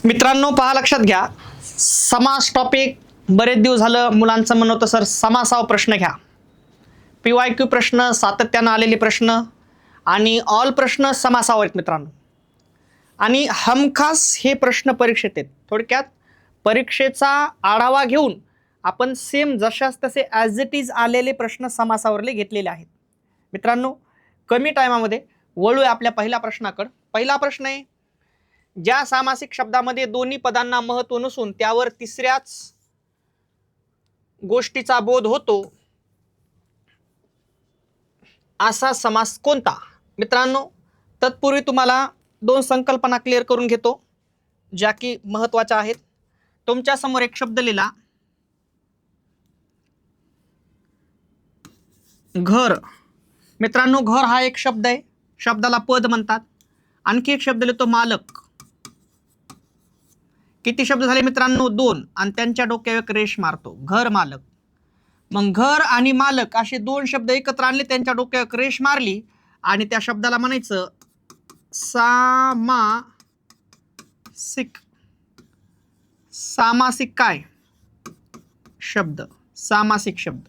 मित्रांनो पहा, लक्षात घ्या, समास टॉपिक बरेच दिवस झालं मुलांचं म्हणत होतं सर समासावर प्रश्न घ्या. PYQ प्रश्न, सातत्यानं आलेले प्रश्न आणि ऑल प्रश्न समासावर आहेत मित्रांनो. आणि हमखास हे प्रश्न परीक्षेत आहेत. थोडक्यात परीक्षेचा आढावा घेऊन आपण सेम जशास तसे ॲज इट इज आलेले प्रश्न समासावरले घेतलेले आहेत. मित्रांनो कमी टायमामध्ये वळूया आपल्या पहिल्या प्रश्नाकडे. पहिला प्रश्न आहे, ज्या सामासिक शब्दामध्ये दोन्ही पदांना महत्त्व नसून त्यावर तिसऱ्याच गोष्टीचा बोध होतो असा समास कोणता? मित्रांनो तत्पूर्वी तुम्हाला दोन संकल्पना क्लिअर करून घेतो ज्या की महत्त्वाच्या आहेत. तुमच्या समोर एक शब्द लिहिला, घर. मित्रांनो घर हा एक शब्द आहे, शब्दाला पद म्हणतात. आणखी एक शब्द लिहितो मालक. किती शब्द झाले मित्रांनो? दोन. आणि त्यांच्या डोक्यावर एक रेष मारतो, घर मालक. मग घर आणि मालक असे दोन शब्द एकत्र आणले, त्यांच्या डोक्यावर एक रेष मारली आणि त्या शब्दाला म्हणायचं सामासिक. सामासिक काय शब्द? सामासिक शब्द.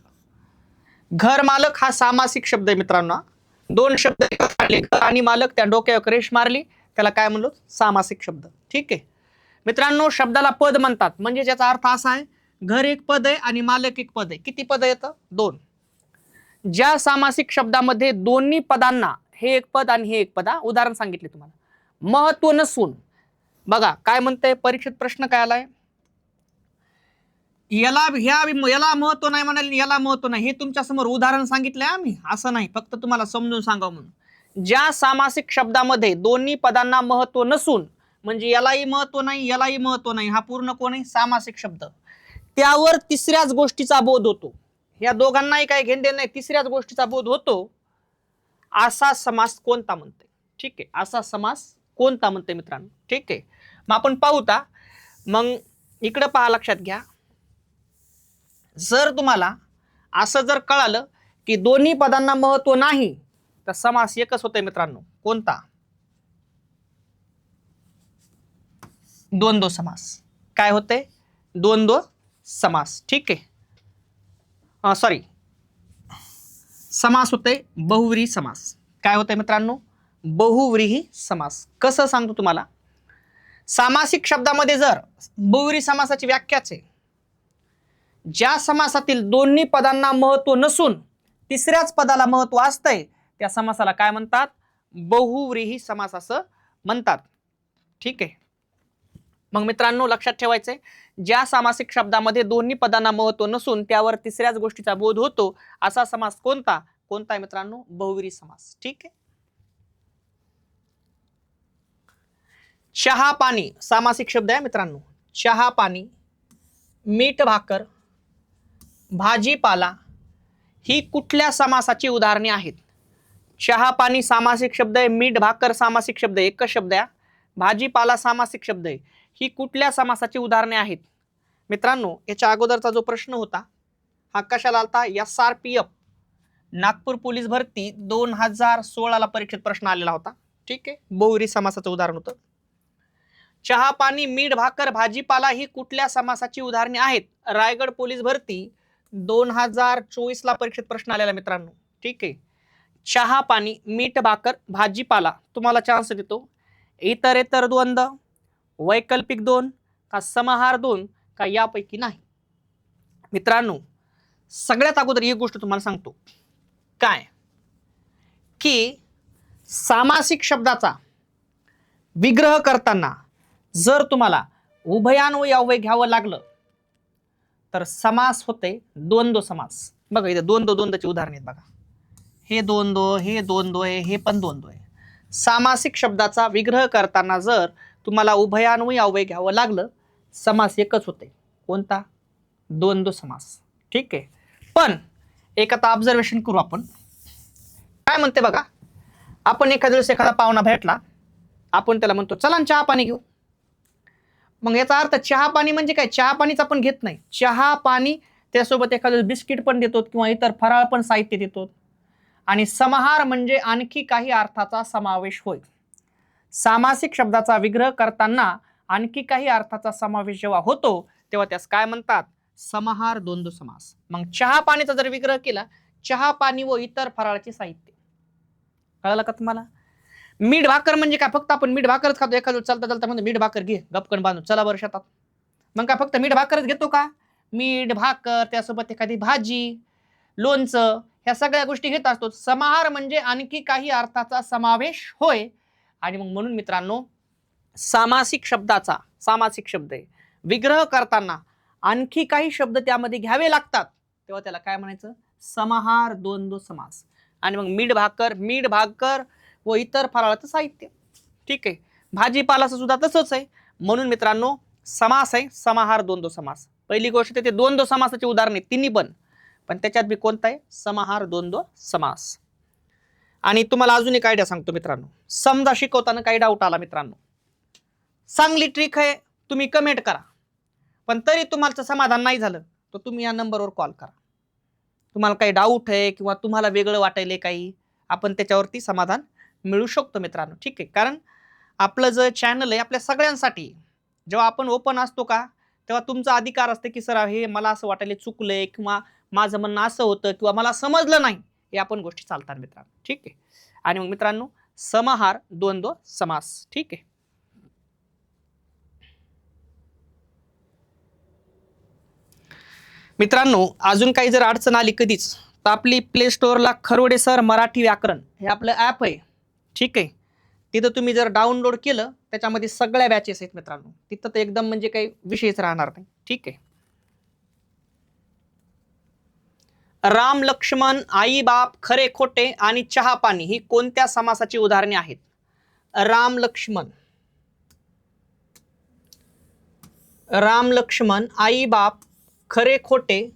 घर मालक हा सामासिक शब्द आहे मित्रांनो. दोन शब्द एकत्र आणले, घर आणि मालक, त्या डोक्यावर एक रेष मारली, त्याला काय म्हणलो? सामासिक शब्द. ठीक आहे मित्रांनो. शब्दाला पद म्हणतात म्हणजे ज्याचा अर्थ असा आहे, घर एक पद आहे आणि मालक एक पद आहे. किती पद येतं? दोन. ज्या सामासिक शब्दामध्ये दोन्ही पदांना, हे एक पद आणि हे एक पद, उदाहरण सांगितले तुम्हाला, महत्व नसून, बघा काय म्हणतंय परीक्षेत प्रश्न काय आलाय, याला महत्व नाही म्हणाले, याला महत्व नाही. हे तुमच्या समोर उदाहरण सांगितलंय आम्ही, असं नाही, फक्त तुम्हाला समजून सांगावं म्हणून. ज्या सामासिक शब्दामध्ये दोन्ही पदांना महत्व नसून, म्हणजे यालाही महत्व नाही यालाही महत्व नाही, हा पूर्ण कोण आहे? सामासिक शब्द. त्यावर तिसऱ्याच गोष्टीचा बोध होतो, या दोघांनाही काही घेणदेण नाही, तिसऱ्याच गोष्टीचा बोध होतो असा समास कोणता म्हणते? ठीक आहे, असा समास कोणता म्हणते मित्रांनो? ठीक आहे, मग आपण पाहूता. मग इकडे पहा, लक्षात घ्या, जर तुम्हाला असं जर कळालं की दोन्ही पदांना महत्व नाही तर समास एकच होते मित्रांनो. कोणता? द्वंद्व समास. काय होते? द्वंद्व समास. ठीक आहे, सॉरी, समास होते बहुव्रीही समास. काय होते मित्रांनो? बहुव्रीही समास. कसं सांगतो तुम्हाला, सामासिक शब्दामध्ये जर बहुव्रीही समासाची व्याख्याच आहे, ज्या समासातील दोन्ही पदांना महत्व नसून तिसऱ्याच पदाला महत्व असतंय त्या समासाला काय म्हणतात? बहुव्रीही समास असं म्हणतात. ठीक आहे, मग मित्रांनो लक्षात ठेवायचंय, ज्या सामासिक शब्दामध्ये दोन्ही पदांना महत्व नसून त्यावर तिसऱ्याच गोष्टीचा बोध होतो असा समास कोणता? कोणता आहे मित्रांनो? बहुव्रीही समास. ठीक आहे. चहा पाणी सामासिक शब्द आहे मित्रांनो. चहा पाणी, मीठ भाकर, भाजीपाला ही कुठल्या समासाची उदाहरणे आहेत? चहा पाणी सामासिक शब्द आहे, मीठ भाकर सामासिक शब्द आहे, एकच शब्द आहे. भाजीपाला सामासिक शब्द आहे. ही कुठल्या समासाची उदाहरणे आहेत? मित्रांनो याच्या अगोदरचा जो प्रश्न होता हा कशाला आलता? SRPF नागपूर पोलीस भरती 2016 परीक्षेत प्रश्न आलेला होता. ठीक आहे, बहुव्रीही समासाचं उदाहरण होतं. चहा पाणी, मीठ भाकर, भाजीपाला ही कुठल्या समासाची उदाहरणे आहेत? रायगड पोलीस भरती 2024 परीक्षेत प्रश्न आलेला मित्रांनो. ठीक आहे, चहा पाणी, मीठ भाकर, भाजीपाला. तुम्हाला चान्स देतो, इतर द्वंद्व, वैकल्पिक दोन का समाहार दोन का यापैकी नाही? मित्रांनो सगळ्यात अगोदर एक गोष्ट तुम्हाला सांगतो, काय की सामासिक शब्दाचा विग्रह करताना जर तुम्हाला उभयान्वयी अव्यय घ्यावं लागलं तर समास होते द्वंद्व समास. बघा इथे द्वंद्वची उदाहरणे आहेत. बघा हे द्वंद्व, हे द्वंद्व आहे, हे पण द्वंद्व आहे. सामासिक शब्दाचा विग्रह करताना जर तुम्हाला उभयान्वयी अव्यय घ्यावं लागलं, समास एकच होते. कोणता? द्वंद्व समास. ठीक आहे, पण एक आता ऑब्झर्वेशन करू आपण. काय म्हणते बघा, आपण एखाद्या दिवस एखादा पाहुणा भेटला, आपण त्याला म्हणतो चला चहा पाणी घेऊ. मग याचा अर्थ चहा पाणी म्हणजे काय? चहा पाणीच आपण घेत नाही, चहा पाणी त्यासोबत एखादं बिस्किट पण देतो किंवा इतर फराळ पण साहित्य देतो. आणि समाहार म्हणजे आणखी काही अर्थाचा समावेश होय. सामासिक शब्दाचा विग्रह करताना आणखी काही अर्थाचा समावेश जेव्हा होतो तेव्हा त्यास काय म्हणतात? समाहार द्वंद्व समास. मग चहा पाणीचा जर विग्रह केला, चहा पाणी व इतर फराळाचे साहित्य, कळलं का तुम्हाला? मीठ भाकर म्हणजे काय? फक्त आपण मीठ भाकरच खातो. एखादं चालता चालता म्हणजे मीठ भाकर घे, गपकन बांधून चला बरं शेतात. मग काय फक्त मीठ भाकरच घेतो का? मीठ भाकर त्यासोबत एखादी भाजी, लोणचं, ह्या सगळ्या गोष्टी घेत असतो. समाहार म्हणजे आणखी काही अर्थाचा समावेश होय. आणि मग म्हणून मित्रांनो, सामासिक शब्दाचा, सामासिक शब्द आहे, विग्रह करताना आणखी काही शब्द त्यामध्ये घ्यावे लागतात, तेव्हा त्याला काय म्हणायचं? समाहार द्वंद्व समास. आणि मग मीठ भाकर व इतर फराळाचं साहित्य. ठीक आहे. भाजीपालाचं सुद्धा तसंच आहे. म्हणून मित्रांनो, समास आहे समाहार द्वंद्व समास. पहिली गोष्ट ते द्वंद्व समासाची उदाहरणे तिन्ही पण त्याच्यात बी कोणता आहे? समाहार द्वंद्व समास. आणि तुम्हाला अजून एक आयडिया सांगतो मित्रांनो. समजा शिकवताना काही डाऊट आला मित्रांनो, चांगली ट्रिक आहे, तुम्ही कमेंट करा. पण तरी तुम्हाला समाधान नाही झालं तर तुम्ही या नंबरवर कॉल करा. तुम्हाला काही डाऊट आहे किंवा तुम्हाला वेगळं वाटायले काही, आपण त्याच्यावरती समाधान मिळू शकतो मित्रांनो. ठीक आहे. कारण आपलं जे चॅनल आहे आपल्या सगळ्यांसाठी, जेव्हा आपण ओपन असतो का तेव्हा तुमचा अधिकार असते की सर हे मला असं वाटायला चुकलंय किंवा माझं म्हणणं असं होतं किंवा मला समजलं नाही, हे आपण गोष्टी चालतात मित्रांनो. ठीक आहे. आणि मग मित्रांनो, समाहार द्वंद्व समास. ठीक आहे. मित्रांनो, अजून काही जर अडचण आली कधीच तर आपली प्ले स्टोअरला खरोडे सर मराठी व्याकरण हे आपलं ॲप आहे. ठीक आहे. तिथं तुम्ही जर डाउनलोड केलं, त्याच्यामध्ये सगळ्या बॅचेस आहेत मित्रांनो. तिथं तर एकदम म्हणजे काही विषयच राहणार नाही. ठीक आहे. राम लक्ष्मण, आई बाप, खरे खोटे आणि चहा पाणी ही कोणत्या समासाची उदाहरणे आहेत? राम लक्ष्मण, आई बाप, खरे खोटे,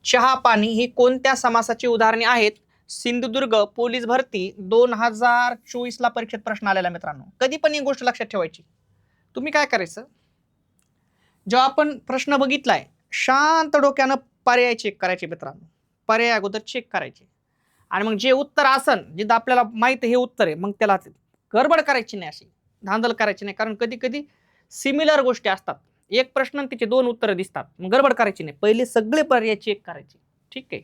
चहा पाणी ही कोणत्या समासाची उदाहरणे आहेत? सिंधुदुर्ग पोलीस भरती 2024 ला परीक्षेत प्रश्न आलेला मित्रांनो. कधी पण ही गोष्ट लक्षात ठेवायची. तुम्ही काय करायचं, जेव्हा आपण प्रश्न बघितलाय, शांत डोक्यानं पर्याय चेक करायचे मित्रांनो. पर्याय अगोदर चेक करायचे आणि मग जे उत्तर असन, जिथं आपल्याला माहिती हे उत्तर आहे, मग त्याला गडबड करायची नाही, अशी धांदल करायची नाही. कारण कधी कधी सिमिलर गोष्टी असतात, एक प्रश्न आणि त्याचे दोन उत्तरं दिसतात, मग गडबड करायची नाही. पहिले सगळे पर्याय चेक करायचे. ठीक आहे.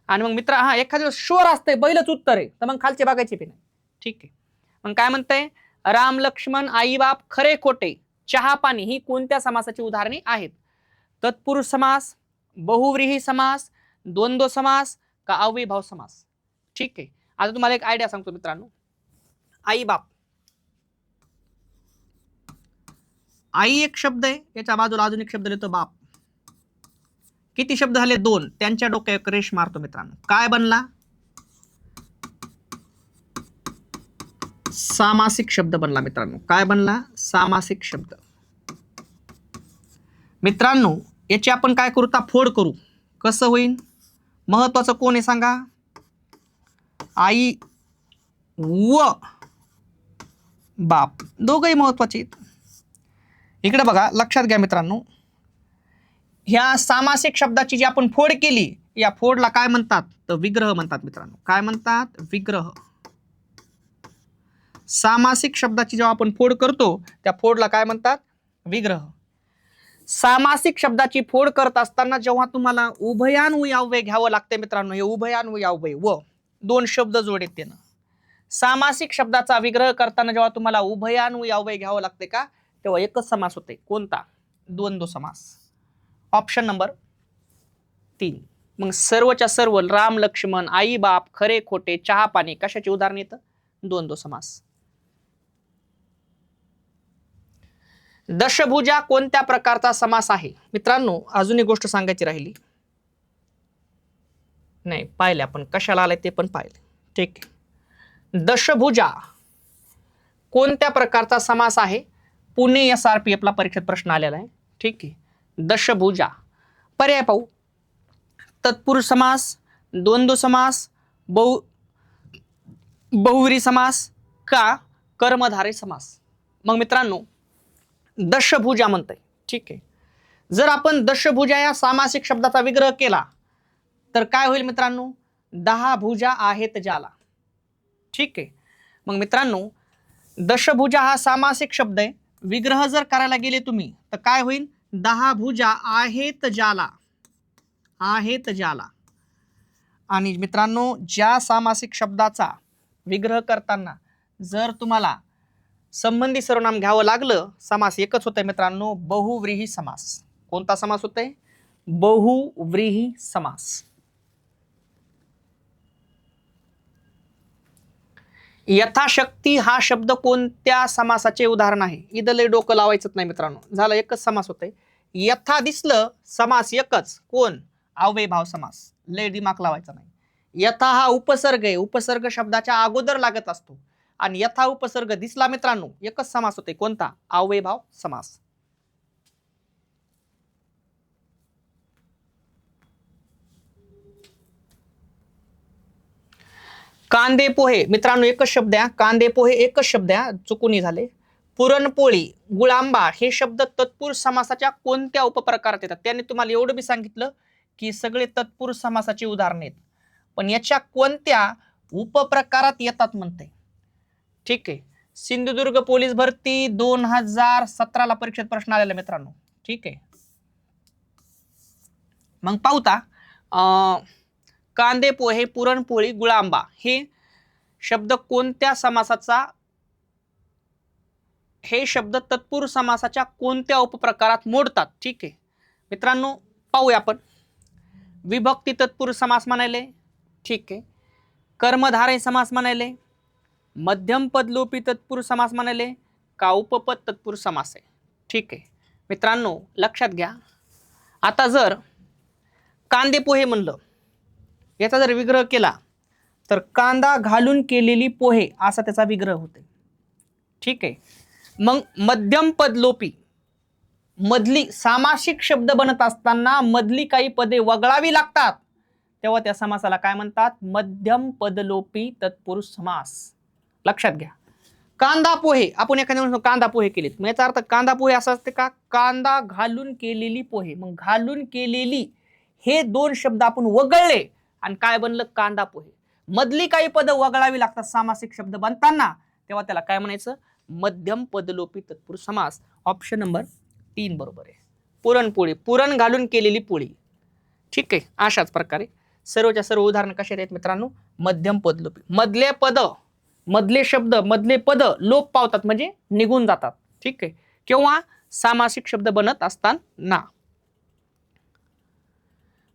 आणि मग मित्र, हा एखाद्या शुअर असतंय बैलच उत्तर आहे, तर मग खालचे बघायचे बी नाही. ठीक आहे. मग काय म्हणतंय? राम लक्ष्मण, आई बाप, खरे खोटे, चहा पाणी ही कोणत्या समासाची उदाहरणे आहेत? तत्पुरुष समास, बहुव्रीही समास, द्वंद्व समास का अव्ययभाव समास? ठीक आहे. आता तुम्हाला एक आयडिया सांगतो मित्रांनो. आई बाप, आई एक शब्द आहे, याच्या बाजूला अजून एक शब्द लिहितो बाप. किती शब्द झाले? दोन. त्यांच्या डोक्यावर एक रेष मारतो मित्रांनो. काय बनला? सामासिक शब्द बनला मित्रांनो. काय बनला? सामासिक शब्द. मित्रांनो, याची आपण काय करू? फोड करू. कसं होईल? महत्वाचं कोण आहे सांगा? आई व बाप, दोघंही महत्वाचे आहेत. इकडे बघा, लक्षात घ्या मित्रांनो, ह्या सामासिक शब्दाची जी आपण फोड केली, या फोडला काय म्हणतात? तर विग्रह म्हणतात मित्रांनो. काय म्हणतात? विग्रह. सामासिक शब्दाची जेव्हा आपण फोड करतो, त्या फोडला काय म्हणतात? विग्रह. सामासिक शब्दाची फोड करत असताना जेव्हा तुम्हाला उभयान्वयी अव्यय घ्यावं लागते मित्रांनो, हे उभयान्वयी अव्यय व दोन शब्द जोड येते ना. सामासिक शब्दाचा विग्रह करताना जेव्हा तुम्हाला उभयान्वयी अव्यय घ्यावं लागते का, तेव्हा एकच समास होते. कोणता? द्वंद्व समास. Option number 3. मग सर्वच्या सर्व राम लक्ष्मण, आई बाप, खरे खोटे, चहा पाणी कशाची उदाहरण येतं? द्वंद्व समास. दशभुजा कोणत्या प्रकारचा समास आहे? मित्रांनो, अजून एक गोष्ट सांगायची राहिली. नाही पाहिले आपण, कशाला आलंय ते पण पाहिले. ठीक आहे. दशभुजा कोणत्या प्रकारचा समास आहे? पुणे SRPF ला परीक्षेत प्रश्न आलेला आहे. ठीक आहे. दशभुजा. पर्याय पाहू. तत्पुरुष समास, द्वंद्व समास, बहुव्रीही समास का कर्मधारय समास? मग मित्रांनो, दशभुजा म्हणतंय. ठीक आहे. जर आपण दशभुजा या सामासिक शब्दाचा विग्रह केला तर काय होईल मित्रांनो? 10 भुजा आहेत ज्याला. ठीक आहे. मग मित्रांनो, दशभुजा हा सामासिक शब्द आहे, विग्रह जर करायला गेले तुम्ही तर काय होईल? 10 भुजा आहेत ज्याला, आहेत ज्याला. आणि मित्रांनो, ज्या सामासिक शब्दाचा विग्रह करताना जर तुम्हाला संबंधी सर्वनाम घ्यावं लागलं, समास एकच होतंय मित्रांनो, बहुव्रीही समास. कोणता समास होतंय? बहुव्रीही समास. यथाशक्ती हा शब्द कोणत्या समासाचे उदाहरण आहे? इथं लय डोकं लावायचं नाही मित्रांनो, झालं एकच समास होतंय. यथा दिसलं समास एकच, कोण? अव्ययभाव समास. लय दिमाग लावायचा नाही. यथा हा उपसर्ग आहे, उपसर्ग शब्दाच्या अगोदर लागत असतो. आणि यथा उपसर्ग दिसला मित्रांनो, एकच समास होते, कोणता? अव्ययभाव समास. कांदे पोहे मित्रांनो एकच शब्द आहे, कांदे पोहे एकच शब्द आहे, चुकून झाले. पुरणपोळी, गुळांबा हे शब्द तत्पुरुष समासाच्या कोणत्या उपप्रकारात येतात? त्याने तुम्हाला एवढं बी सांगितलं की सगळे तत्पुरुष समासाची उदाहरणे आहेत, पण याच्या कोणत्या उपप्रकारात येतात म्हणते. ठीक आहे. सिंधुदुर्ग पोलीस भरती 2017 परीक्षेत प्रश्न आलेला मित्रांनो. ठीक आहे. मग पाहता कांदे पोहे, पुरणपोळी, गुळांबा हे शब्द कोणत्या समासाचा, हे शब्द तत्पुरुष समासाच्या कोणत्या उपप्रकारात मोडतात? ठीक आहे मित्रांनो, पाहूया आपण. विभक्ती तत्पुरुष समास म्हणाले, ठीक आहे. कर्मधारय समास म्हणाले, मध्यम पदलोपी तत्पुरुष समास म्हणाले का उपपद तत्पुरुष समास आहे? ठीक आहे मित्रांनो, लक्षात घ्या. आता जर कांदे पोहे म्हणलं, याचा जर विग्रह केला तर कांदा घालून केलेली पोहे असा त्याचा विग्रह होते. ठीक आहे. मग मध्यम पदलोपी, मधली सामासिक शब्द बनत असताना मधली काही पदे वगळावी लागतात, तेव्हा त्या समासाला काय म्हणतात? मध्यम पदलोपी तत्पुरुष समास. लक्षात घ्या. कांदा पोहे, आपण एखाद्या कांदा पोहे केलेत, मग याचा अर्थ कांदा पोहे असा असते का? कांदा घालून केलेली पोहे. मग घालून केलेली हे दोन शब्द आपण वगळले आणि काय बनलं? कांदा पोहे. मधली काही पद वगळावी लागतात सामासिक शब्द बनताना, तेव्हा त्याला काय म्हणायचं? मध्यम पदलोपी तत्पुरुष समास. ऑप्शन नंबर 3 बरोबर आहे. पुरणपोळी, पुरण घालून केलेली पोळी. ठीक आहे. अशाच प्रकारे सर्वच्या सर्व उदाहरण कसे आहेत मित्रांनो? मध्यम पदलोपी. मधले पद, मधले शब्द, मधले पद लोप पावतात म्हणजे निघून जातात. ठीक आहे. किंवा सामासिक शब्द बनत असताना.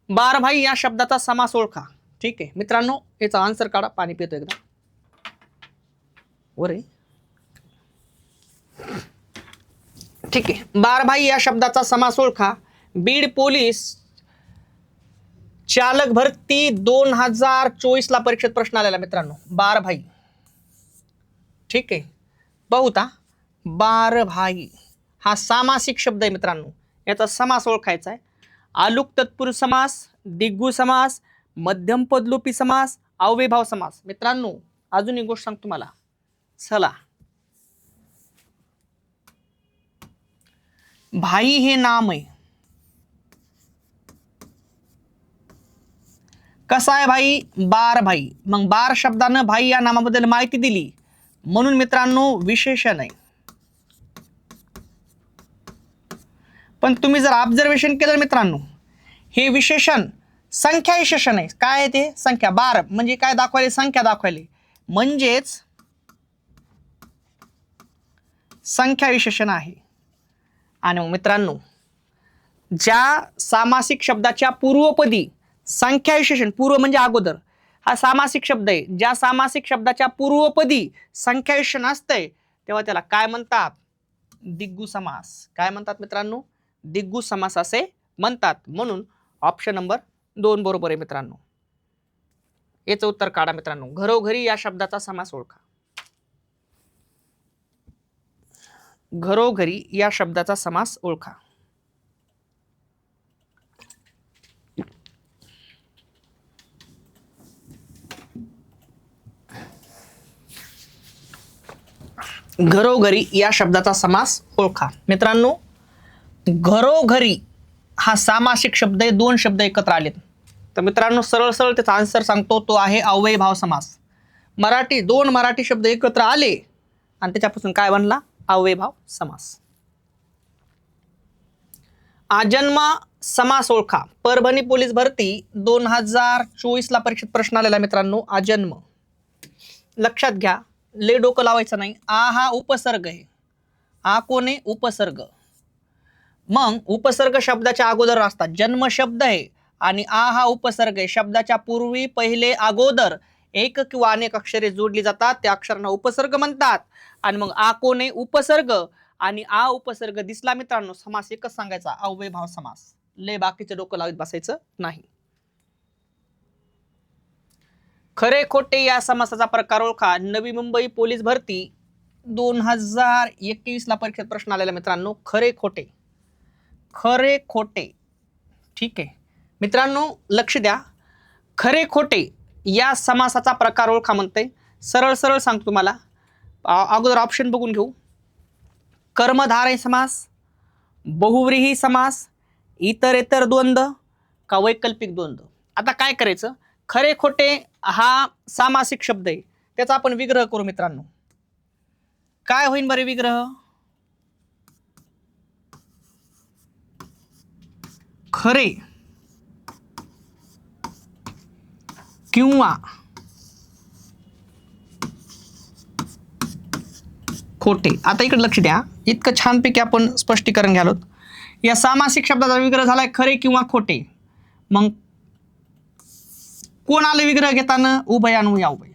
बारभाई या शब्दाचा समास ओळखा. ठीक आहे मित्रांनो, याचा आन्सर काढा. पाणी पितो एकदा. वरे ठीक आहे. बारभाई या शब्दाचा समास ओळखा. बीड पोलीस चालक भरती 2024 परीक्षेत प्रश्न आलेला मित्रांनो. बारभाई. ठीक आहे. बहुता बारभाई हा सामासिक शब्द आहे मित्रांनो, याचा समास ओळखायचा आहे. आलुक तत्पुरुष समास, दिग्गु समास, मध्यम पदलोपी समास, अव्ययभाव समास. मित्रांनो अजून एक गोष्ट सांगतो तुम्हाला. चला, भाई हे नाम आहे. कसा आहे भाई? बार भाई. मग बार शब्दानं भाई या नामाबद्दल माहिती दिली म्हणून मित्रांनो विशेषण आहे. पण तुम्ही जर ऑब्झर्वेशन केलं मित्रांनो, हे विशेषण संख्या विशेषण आहे. काय आहे ते? संख्या. बार म्हणजे काय दाखवायले? संख्या दाखवायले, म्हणजेच संख्या विशेषण आहे. आणि मग मित्रांनो, ज्या सामासिक शब्दाच्या पूर्वपदी संख्या विशेषण, पूर्व म्हणजे अगोदर, हा सामासिक शब्द आहे. ज्या सामासिक शब्दाच्या पूर्वपदी संख्या विशेषण असते तेव्हा त्याला काय म्हणतात? दिग्गु समास. काय म्हणतात मित्रांनो? दिग्गु समास असे म्हणतात. म्हणून ऑप्शन नंबर 2 बरोबर आहे मित्रांनो. याचं उत्तर काढा मित्रांनो. घरोघरी या शब्दाचा समास ओळखा. घरोघरी या शब्दाचा समास ओळखा. घरोघरी या शब्दाचा समास ओळखा. मित्रांनो, घरोघरी हा सामासिक शब्द आहे. 2 शब्द एकत्र आलेत. तर मित्रांनो सरळ सरळ त्याचा आन्सर सांगतो, तो आहे अव्ययभाव समास. मराठी 2 मराठी शब्द एकत्र आले आणि त्याच्यापासून काय बनला? अव्ययभाव समास. आजन्म समास ओळखा. परभणी पोलीस भरती 2024 ला परीक्षेत प्रश्न आलेला मित्रांनो. आजन्म लक्षात घ्या, ले डोकं लावायचं नाही. आ हा उपसर्ग आहे. आ कोण आहे? उपसर्ग. मग उपसर्ग शब्दाच्या अगोदर असतात. जन्म शब्द आहे आणि आ हा उपसर्ग आहे. शब्दाच्या पूर्वी पहिले अगोदर एक किंवा अनेक अक्षरे जोडली जातात, त्या अक्षरांना उपसर्ग म्हणतात. आणि मग आ कोण आहे? उपसर्ग. आणि आ उपसर्ग दिसला मित्रांनो, समास एकच सांगायचा, अव्ययभाव समास. ले बाकीचं डोकं लावत बसायचं नाही. खरे खोटे या समासाचा प्रकार ओळखा. नवी मुंबई पोलीस भरती 2021 ला परीक्षेत प्रश्न आलेला मित्रांनो. खरे खोटे. खरे खोटे. ठीक आहे मित्रांनो, लक्ष द्या. खरे खोटे या समासाचा प्रकार ओळखा म्हणते. सरळ सरळ सांगतो तुम्हाला. अगोदर ऑप्शन बघून घेऊ. कर्मधारय समास, बहुव्रीही समास, इतरेतर द्वंद्व का वैकल्पिक द्वंद्व. आता काय करायचं? खरे खोटे हा सामासिक शब्द आहे, त्याचा आपण विग्रह करू मित्रांनो. काय होईल बरे विग्रह? खरे किंवा खोटे. आता इकडे लक्ष द्या, इतकं छानपैकी आपण स्पष्टीकरण घ्यालो. या सामासिक शब्दाचा विग्रह झालाय खरे किंवा खोटे. मग कोण आले विग्रह घेताना? उभयान्वयी अव्यय.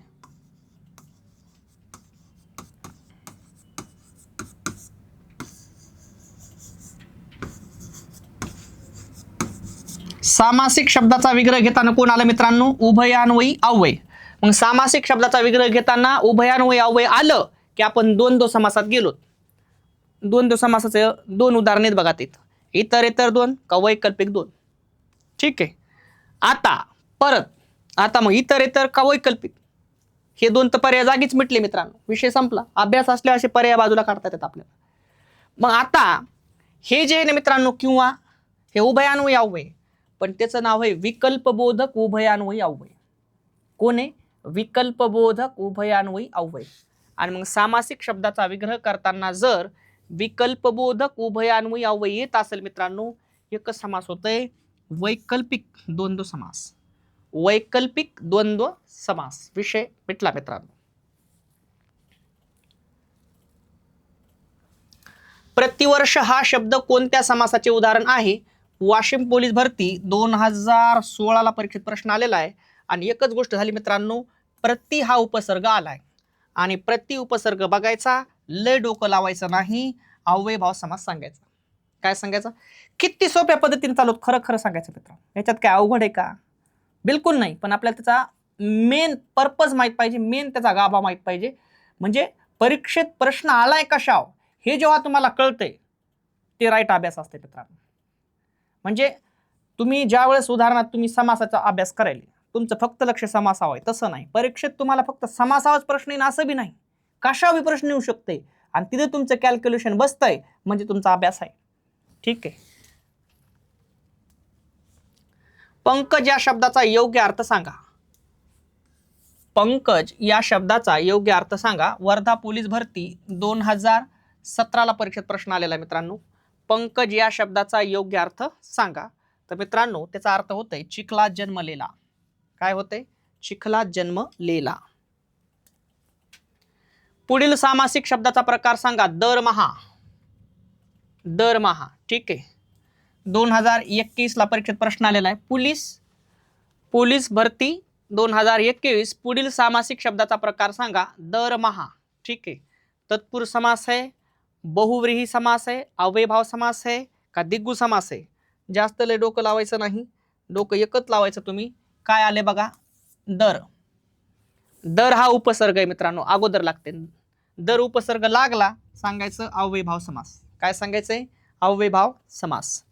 सामासिक शब्दाचा विग्रह घेताना कोण आलं मित्रांनो? उभयान्वयी अव्यय. मग सामासिक शब्दाचा विग्रह घेताना उभयान्वयी अव्यय आलं की आपण द्वंद्व समासात गेलो. द्वंद्व समासाचे दोन उदाहरणे आहेत बघा तिथं. इतरेतर दोन का वैकल्पिक दोन. ठीक आहे. आता परत आता मग इतरेतर का वैकल्पिक, हे दोन तर पर्याय जागीच मिटले मित्रांनो. विषय संपला. अभ्यास असले असे पर्याय बाजूला काढता येतात आपल्याला. मग आता हे जे आहे ना मित्रांनो, किंवा हे उभयान्वयी अव्यय, पण त्याचं नाव आहे विकल्पबोधक उभयान्वयी अव्यय. कोण आहे? विकल्पबोधक उभयान्वयी अव्यय. आणि मग सामासिक शब्दाचा विग्रह करताना जर विकल्पबोधक उभयान्वयी अव्यय येत असेल मित्रांनो, एकच समास होतंय, वैकल्पिक द्वंद्व समास. वैकल्पिक द्वंद्व समास. विषय मिटला मित्रांनो. प्रतिवर्ष हा शब्द कोणत्या समासाचे उदाहरण आहे? वाशिम पोलीस भरती 2016 ला परीक्षेत प्रश्न आलेला आहे. आणि एकच गोष्ट झाली मित्रांनो, प्रति हा उपसर्ग आलाय आणि प्रति उपसर्ग बघायचा, लय डोकं लावायचं नाही, अव्ययभाव समास सांगायचा. काय सांगायचं? किती सोप्या पद्धतीने चालवत, खरं खरं सांगायचं मित्रांनो. याच्यात काय अवघड आहे का? बिलकुल नाही. पण आपल्याला त्याचा मेन पर्पज माहित पाहिजे, मेन त्याचा गाभा माहित पाहिजे. म्हणजे परीक्षेत प्रश्न आलाय कशावर हे जेव्हा तुम्हाला कळतंय, ते राईट अभ्यास असते मित्रांनो. म्हणजे तुम्ही ज्या वेळेस उदाहरणार्थ तुम्ही समासाचा अभ्यास करायला, तुमचं फक्त लक्ष समासावर आहे तसं नाही. परीक्षेत तुम्हाला फक्त समासावरच प्रश्न येईल असं बी नाही, कशावर प्रश्न येऊ शकते आणि तिथे तुमचं कॅल्क्युलेशन बसतंय म्हणजे तुमचा अभ्यास आहे. ठीक आहे. पंकज या शब्दाचा योग्य अर्थ सांगा. पंकज या शब्दाचा योग्य अर्थ सांगा. वर्धा पोलीस भरती 2017 ला परीक्षेत प्रश्न आलेला आहे मित्रांनो. पंकज या शब्दाचा योग्य अर्थ सांगा. तर मित्रांनो त्याचा अर्थ होतोय चिखलात जन्मलेला. काय होतंय? चिखलात जन्मलेला. पुढील सामासिक शब्दाचा प्रकार सांगा. दरमहा. दरमहा. ठीक आहे. 2021 ला परीक्षेत प्रश्न आलेला आहे. पोलीस भरती 2021. पुढील सामासिक शब्दाचा प्रकार सांगा. दरमहा. ठीक आहे. तत्पुरुष समास आहे, बहुव्रीही समास आहे, अव्ययभाव समास आहे का दिग्गु समास आहे? जास्त लय डोकं लावायचं नाही, डोकं एकच लावायचं तुम्ही. काय आले बघा? दर. दर हा उपसर्ग आहे मित्रांनो, अगोदर लागते. दर उपसर्ग लागला सांगायचं अव्ययभाव समास. काय सांगायचंय? अव्ययभाव समास.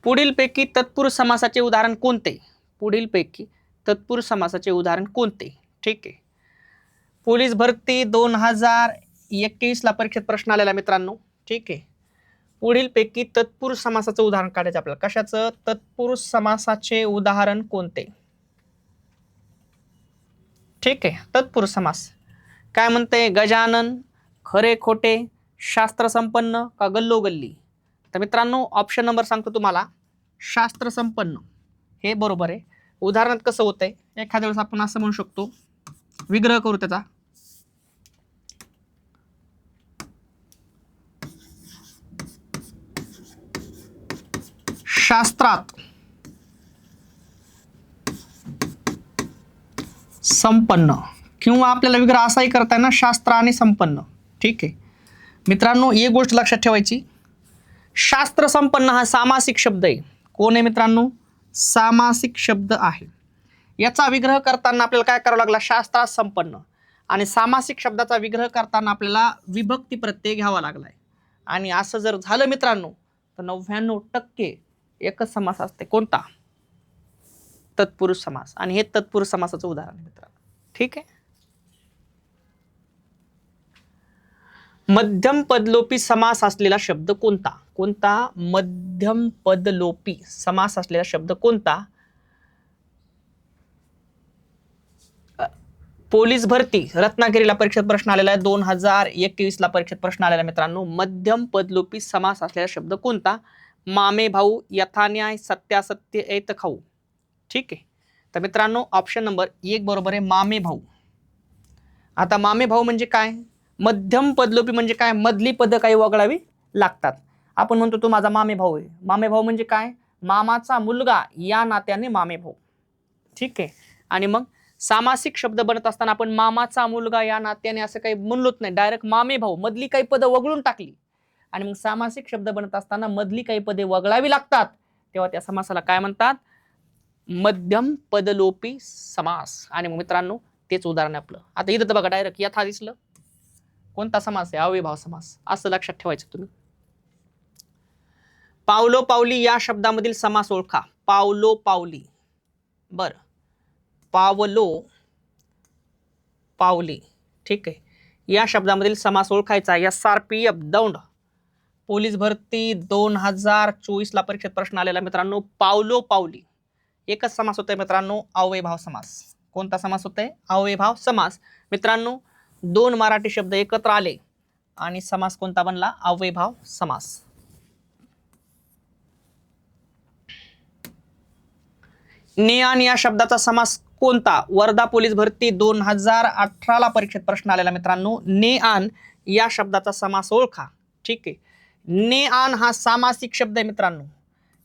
पुढीलपैकी तत्पुरुष समासाचे उदाहरण कोणते? पुढीलपैकी तत्पुरुष समासाचे उदाहरण कोणते? ठीक आहे. पोलीस भरती 2021 ला परीक्षेत प्रश्न आलेला मित्रांनो. ठीक आहे. पुढीलपैकी तत्पुरुष समासाचं उदाहरण काढायचं आपल्याला. कशाचं? तत्पुरुष समासाचे उदाहरण कोणते? ठीक आहे. तत्पुरुष समास. काय म्हणते? गजानन, खरे खोटे, शास्त्र संपन्न का गल्लोगल्ली? तर मित्रांनो ऑप्शन नंबर सांगतो तुम्हाला, शास्त्र संपन्न हे बरोबर आहे. उदाहरणार्थ कसं होतंय, एखाद्या वेळेस आपण असं म्हणू शकतो, विग्रह करू त्याचा. शास्त्रात संपन्न, किंवा आपल्याला विग्रह असाही करता येईल ना, शास्त्र आणि संपन्न. ठीक आहे मित्रांनो, एक गोष्ट लक्षात ठेवायची, शास्त्र संपन्न हा सामासिक शब्द आहे. कोण आहे मित्रांनो? सामासिक शब्द आहे. याचा विग्रह करताना आपल्याला काय करावं लागला? शास्त्रात संपन्न. आणि सामासिक शब्दाचा विग्रह करताना आपल्याला विभक्ती प्रत्यय घ्यावा लागलाय. आणि असं जर झालं मित्रांनो तर 99% एकच समास असते. कोणता? तत्पुरुष समास. आणि हे तत्पुरुष समासाचं उदाहरण आहे मित्रांनो. ठीक आहे. मध्यम पदलोपी समास असलेला शब्द कोणता? कोणता? मध्यम पदलोपी समास असलेला शब्द कोणता? पोलीस भरती, रत्नागिरीला परीक्षेत प्रश्न आलेला आहे. 2021 ला परीक्षेत प्रश्न आलेला मित्रांनो. मध्यम पदलोपी समास असलेला शब्द कोणता? मामे भाऊ, यथान्याय, सत्यासत्य, ऐत खाऊ. ठीक आहे. तर मित्रांनो ऑप्शन नंबर 1 बरोबर आहे, मामे भाऊ. आता मामे भाऊ म्हणजे काय? मध्यम पदलोपी म्हणजे काय? मधली पद काही वगळावी लागतात. आपण म्हणतो तो माझा मामे भाऊ आहे. मामे भाऊ म्हणजे काय? मामाचा मुलगा या नात्याने मामे भाऊ. ठीक आहे. आणि मग सामासिक शब्द बनत असताना आपण मामाचा मुलगा या नात्याने असं काही म्हणलोच नाही, डायरेक्ट मामे भाऊ, मधली काही पद वगळून टाकली. आणि मग सामासिक शब्द बनत असताना मधली काही पदे वगळावी लागतात, तेव्हा त्या समासाला काय म्हणतात? मध्यम पदलोपी समास. आणि मग मित्रांनो तेच उदाहरण आहे आपलं. आता इथं तर बघा डायरेक्ट यथा दिसलं. कोणता समास आहे? अव्ययभाव समास. असं लक्षात ठेवायचं तुम्ही. पावलो पावली या शब्दामधील समास ओळखा. पावलो पावली. बर, पावलो पावली. ठीक आहे. या शब्दामधील समास ओळखायचा. SRPF दौंड, पोलीस भरती 2024 ला परीक्षेत प्रश्न आलेला मित्रांनो. पावलो पावली एकच समास होतोय मित्रांनो, अव्ययभाव समास. कोणता समास होतोय? अव्ययभाव समास. मित्रांनो 2 मराठी शब्द एकत्र आले आणि समास कोणता बनला? अव्ययभाव समास. ने आण या शब्दाचा समास कोणता? वर्धा पोलीस भरती 2018 ला परीक्षेत प्रश्न आलेला मित्रांनो. ने आण या शब्दाचा समास ओळखा. ठीक आहे. ने आण हा सामासिक शब्द आहे मित्रांनो.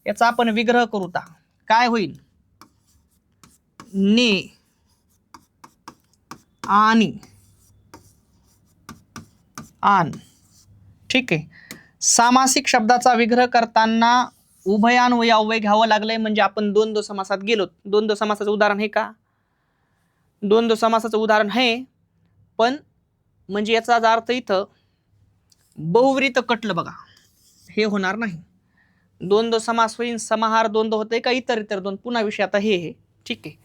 याचा आपण विग्रह करू ता काय होईल? ने आणि आण. ठीक आहे. सामासिक शब्दाचा विग्रह करताना उभयान्वयी अव्यय घ्यावं लागलंय, म्हणजे आपण द्वंद्व समासात गेलो. द्वंद्व समासाचं उदाहरण हे का? द्वंद्व समासाचं उदाहरण आहे, पण म्हणजे याचा अर्थ इथं बहुव्रीत कटलं बघा, हे होणार नाही. द्वंद्व समास होईल, समाहार द्वंद्व होतंय का इतर द्वंद्व? पुन्हा विषय आता हे. ठीक आहे.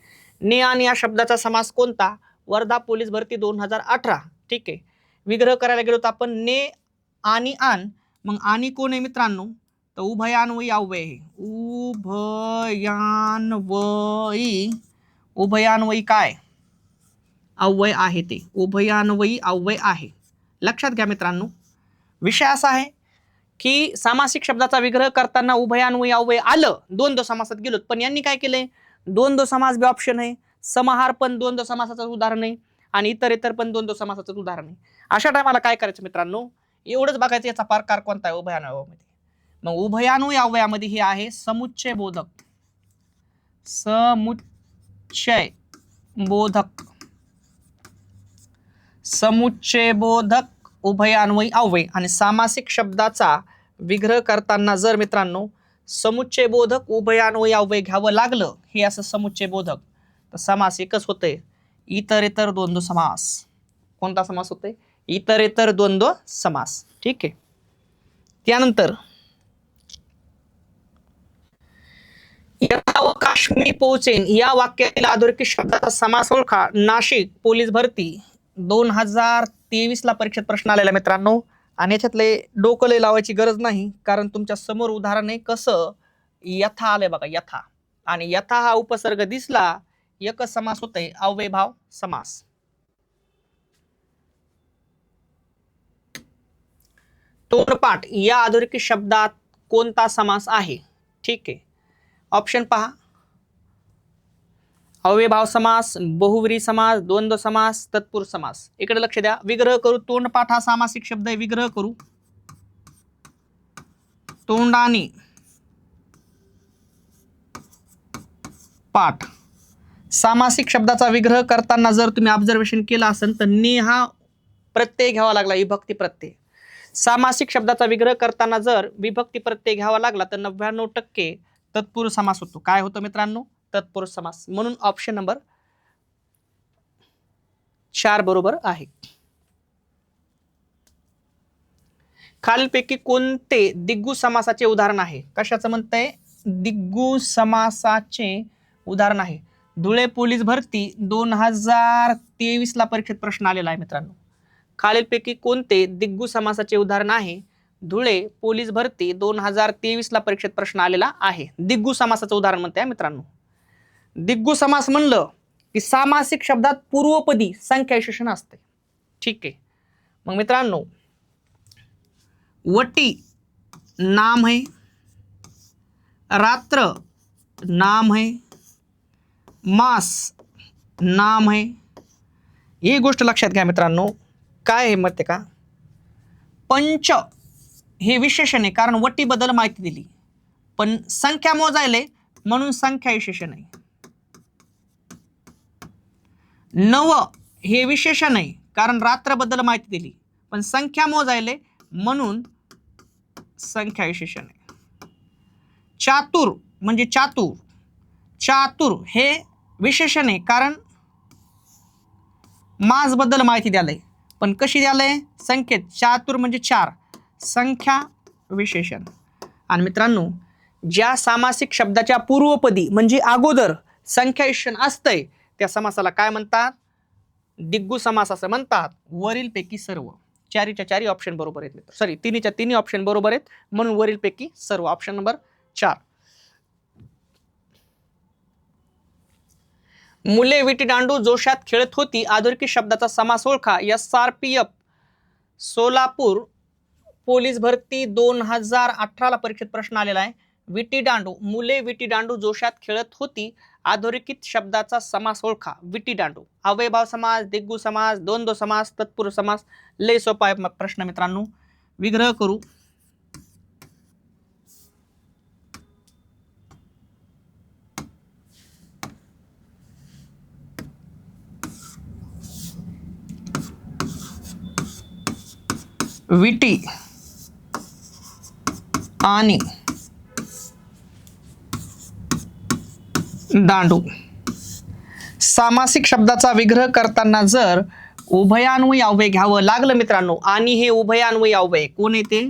ने आणि या शब्दाचा समास कोणता? वर्धा पोलीस भरती 2018. ठीक आहे. विग्रह करायला गेलो तर आपण ने आणि आण. मग आणि कोण आहे मित्रांनो? तर उभयान्वयी अव्यय आहे. उभयान्वयी काय अव्यय आहे? ते उभयान्वयी अव्यय आहे. लक्षात घ्या मित्रांनो. विषय असा आहे की सामासिक शब्दाचा विग्रह करताना उभयान्वयी अव्यय आलं, द्वंद्व समासात गेलो, पण यांनी काय केलंय? द्वंद्व समास बी ऑप्शन आहे, समाहार पण द्वंद्व समासाचं उदाहरण आहे, आणि इतर पण द्वंद्व समासाचं उदाहरण आहे. अशा टायमाला काय करायचं मित्रांनो? एवढंच बघायचं याचा प्रकार कोणता आहे उभयान्वयी अव्ययामध्ये. मग उभयान्वयी अव्ययामध्ये हे आहे समुच्चय बोधक. समुच्चय बोधक. समुच्चय बोधक उभयान्वयी अव्यय. आणि सामासिक शब्दाचा विग्रह करताना जर मित्रांनो समुच्चय बोधक उभयान्वयी अव्यय घ्यावं लागलं, हे असं समुच्चय बोधक, तर समास एकच होतंय, इतर द्वंद्व समास. कोणता समास होतोय? इतर द्वंद्व समास. ठीक आहे. त्यानंतर यथावकाश मी पोहोचेन या वाक्यातील अधोरेखित शब्दाचा समास ओळखा. नाशिक पोलीस भरती 2023 ला परीक्षेत प्रश्न आलेला मित्रांनो. आणि याच्यातले डोकं लय लावायची गरज नाही, कारण तुमच्या समोर उदाहरण आहे. कसं? यथा आलंय बघा, यथा. आणि यथा हा उपसर्ग दिसला, एकच समास होतंय, अव्ययभाव समास. तोंडपाठ या अधोरेखित शब्दात कोणता समास आहे? ठीक आहे, ऑप्शन पहा. अव्ययभाव समास, बहुव्रीही समास, द्वंद्व समास, तत्पुरुष समास. इकडे लक्ष द्या. विग्रह करू. तोंडपाठ हा सामासिक शब्द आहे. विग्रह करू. तोंडाने पाठ सामासिक शब्दाचा विग्रह करताना जर तुम्ही ऑब्झर्वेशन केलं असेल तर ने हा प्रत्यय घ्यावा लागला, विभक्ती प्रत्यय. सामासिक शब्दाचा विग्रह करताना जर विभक्ती प्रत्यय घ्यावा लागला तर 99% तत्पुरुष समास होतो. काय होतो मित्रांनो? तत्पुरुष समास. म्हणून ऑप्शन नंबर 4 बरोबर आहे. खालीलपैकी कोणते दिग्गु समासाचे उदाहरण आहे? कशाचं म्हणतंय? दिग्गु समासाचे उदाहरण आहे. धुळे पोलीस भरती 2023 ला परीक्षेत प्रश्न आलेला आहे मित्रांनो. खालीलपैकी कोणते दिग्गु समासाचे उदाहरण आहे? धुळे पोलीस भरती 2023 ला परीक्षेत प्रश्न आलेला आहे. दिग्गु समासाचं उदाहरण म्हणते मित्रांनो. दिग्गु समास म्हणलं की सामासिक शब्दात पूर्वपदी संख्या विशेषण असते. ठीक आहे. मग मित्रांनो, वटी नाम है, रात्र नाम है, मास नाम है. ही गोष्ट लक्षात घ्या मित्रांनो. काय आहे माहिती का? पंच हे विशेषण आहे कारण वटी बद्दल माहिती दिली, पण संख्या मोजायले म्हणून संख्या विशेषण आहे. नव हे विशेषण आहे कारण रात्र बद्दल माहिती दिली, पण संख्या मोजायले म्हणून संख्या विशेषण आहे. चातुर म्हणजे चातुर, चातुर हे विशेषण आहे कारण मास बद्दल माहिती द्यालय, पण कशी द्यालय? संख्येत. चातुर म्हणजे 4, संख्या विशेषण. आणि मित्रांनो, ज्या सामासिक शब्दाच्या पूर्वपदी म्हणजे अगोदर संख्या विशेषण असतंय त्या समासाला काय म्हणतात? दिग्गु समास असं म्हणतात. वरीलपैकी सर्व. 4च्या 4 ऑप्शन बरोबर आहेत मित्र. सॉरी, 3च्या 3 ऑप्शन बरोबर आहेत, म्हणून वरीलपैकी सर्व ऑप्शन नंबर 4. मुले विटी दांडू जोशात खेळत होती अधोरेखित शब्दाचा समास ओळखा. SRPF सोलापूर पोलीस भरती 2018 ला परीक्षेत प्रश्न आलेला आहे. विटी दांडू, मुले विटी दांडू जोशात खेळत होती अधोरेखित शब्दाचा समास ओळखा. विटी दांडू. अव्ययभाव समास, दिग्गु समास, द्वंद्व समास, तत्पुरुष समास. लय सोपा आहे प्रश्न मित्रांनो. विग्रह करू. विटी आणि दांडू सामासिक शब्दाचा विग्रह करताना जर उभयान्वयी अव्यय घ्यावं लागलं मित्रांनो, आणि हे उभयान्वयी अव्यय कोण येते?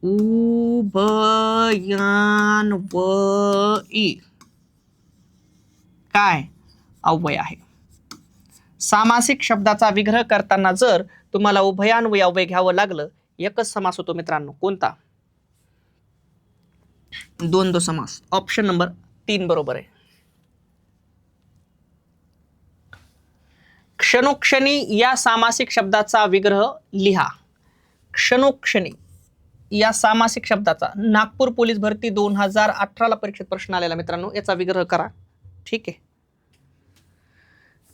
उभयान्वयी काय अव्यय आहे? सामासिक शब्दाचा विग्रह करताना जर तुम्हाला उभयान्वयी अव्यय घ्यावं लागलं, एकच समास होतो मित्रांनो. कोणता? द्वंद्व समास. ऑप्शन नंबर 3 बरोबर आहे. क्षणोक्षणी या सामासिक शब्दाचा विग्रह लिहा. क्षणोक्षणी या सामासिक शब्दाचा नागपूर पोलीस भरती 2018 ला परीक्षेत प्रश्न आलेला मित्रांनो. याचा विग्रह करा. ठीक आहे,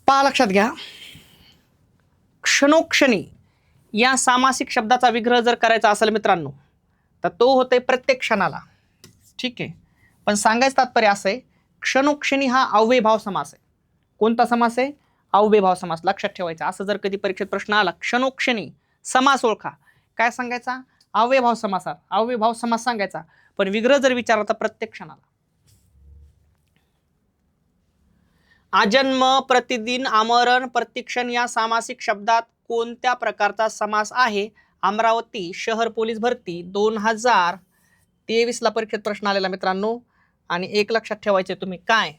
पहा, लक्षात घ्या. क्षणोक्षणी या सामासिक शब्दाचा विग्रह जर करायचा असेल मित्रांनो तर तो होतोय प्रत्येक क्षणाला. ठीक आहे, पण सांगायचं तात्पर्य असं आहे, क्षणोक्षणी हा अव्ययभाव समास आहे. कोणता समास आहे? अव्ययभाव समास. लक्षात ठेवायचा. असं जर कधी परीक्षेत प्रश्न आला, क्षणोक्षणी समास ओळखा, काय सांगायचा? अव्ययभाव समास. अव्ययभाव समास सांगायचा, पण विग्रह जर विचारला तर प्रत्येक क्षणाला. आजन्म, प्रतिदिन, आमरण, प्रतिक्षण या सामासिक शब्दात कोणत्या प्रकारचा समास आहे? अमरावती शहर पोलीस भरती 2023 ला परीक्षेत प्रश्न आलेला मित्रांनो. आणि एक लक्षात ठेवायचे तुम्ही, काय?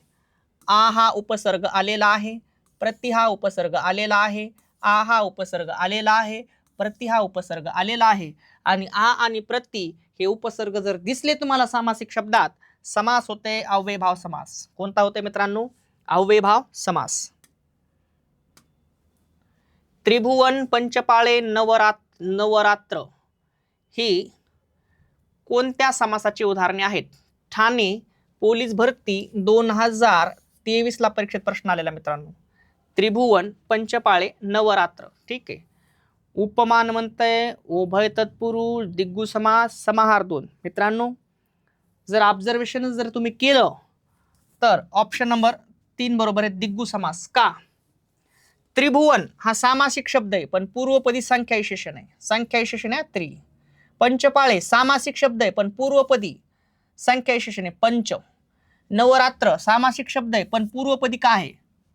आ हा उपसर्ग आलेला आहे, प्रति हा उपसर्ग आलेला आहे, आ हा उपसर्ग आलेला आहे, प्रति हा उपसर्ग आलेला आहे, आणि आ आणि प्रति हे उपसर्ग जर दिसले तुम्हाला सामासिक शब्दात, समास होते अव्ययभाव समास. कोणता होते मित्रांनो? अव्ययभाव समास. त्रिभुवन, पंचपाळे, नवरात्र ही कोणत्या समासाची उदाहरणे आहेत? ठाणे पोलीस भरती 2023 ला परीक्षेत प्रश्न आलेला मित्रांनो. त्रिभुवन, पंचपाळे, नवरात्र. ठीक आहे. उपमान म्हणतंय, उभय तत्पुरुष, दिग्गु समास, समाहार 2. मित्रांनो जर ऑब्झर्वेशन जर तुम्ही केलं तर ऑप्शन नंबर 3 बरोबर आहे, दिग्गु समास. का? त्रिभुवन हा सामासिक शब्द आहे पण पूर्वपदी संख्या विशेषण आहे. संख्या विशेषण आहे त्रि. पंचपाळे सामासिक शब्द आहे पण पूर्वपदी संख्या विशेषण आहे पंच. नवरात्र सामासिक शब्द आहे पण पूर्वपदी काय आहे?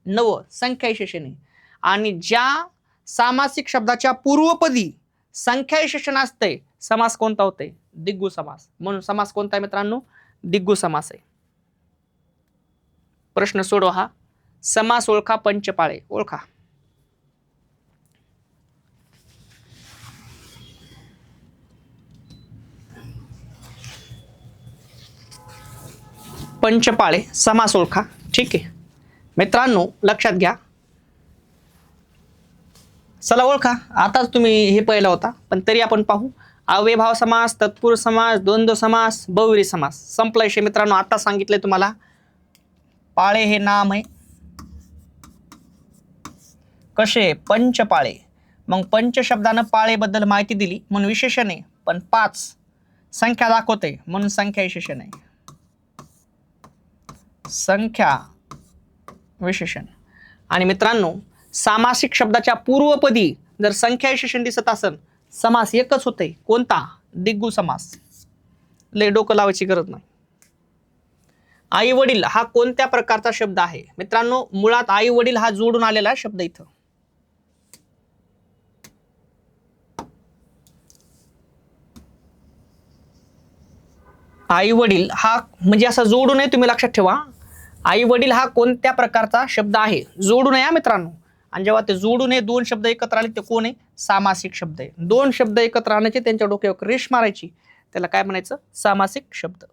नव, संख्या विशेषण आहे. आणि ज्या सामासिक शब्दाच्या पूर्वपदी संख्या विशेषण असते समास कोणता होते? दिग्गु समास. म्हणून समास कोणता आहे मित्रांनो? दिग्गु समास आहे. प्रश्न सोडवा हा. समास ओळखा, पंचपाळे ओळखा. पंचपाळे समास ओळखा. ठीक आहे मित्रांनो, लक्षात घ्या. चला ओळखा. आताच तुम्ही हे पहिला होता पण तरी आपण पाहू. अव्ययभाव समास, तत्पुरुष समास, द्वंद्व समास, बहुव्रीही समास. संपला विषय मित्रांनो. आता सांगितलंय तुम्हाला पाळे हे नाम आहे. कसे? पंचपाळे. मग पंच शब्दानं पाळेबद्दल माहिती दिली म्हणून विशेषण आहे, पण 5 संख्या दाखवते म्हणून संख्या विशेषण आहे. संख्या विशेषण. आणि मित्रांनो सामासिक शब्दाच्या पूर्वपदी जर संख्या विशेषण दिसत असेल समास एकच होते. कोणता? दिग्गु समास. लय डोकं लावायची गरज नाही. आई वडील हा कोणत्या प्रकारचा शब्द आहे? मित्रांनो मुळात आई वडील हा जोडून आलेला शब्द इथं. आई वडील हा म्हणजे असा जोडू नये, तुम्ही लक्षात ठेवा. आई वडील हा कोणत्या प्रकारचा शब्द आहे? जोडू नये मित्रांनो. आणि जेव्हा ते जोडू नये दोन शब्द एकत्र आले ते कोण आहे? सामासिक शब्द आहे. दोन शब्द एकत्र आणायचे, त्यांच्या डोक्यावर रेष मारायची, त्याला काय म्हणायचं? सामासिक शब्द.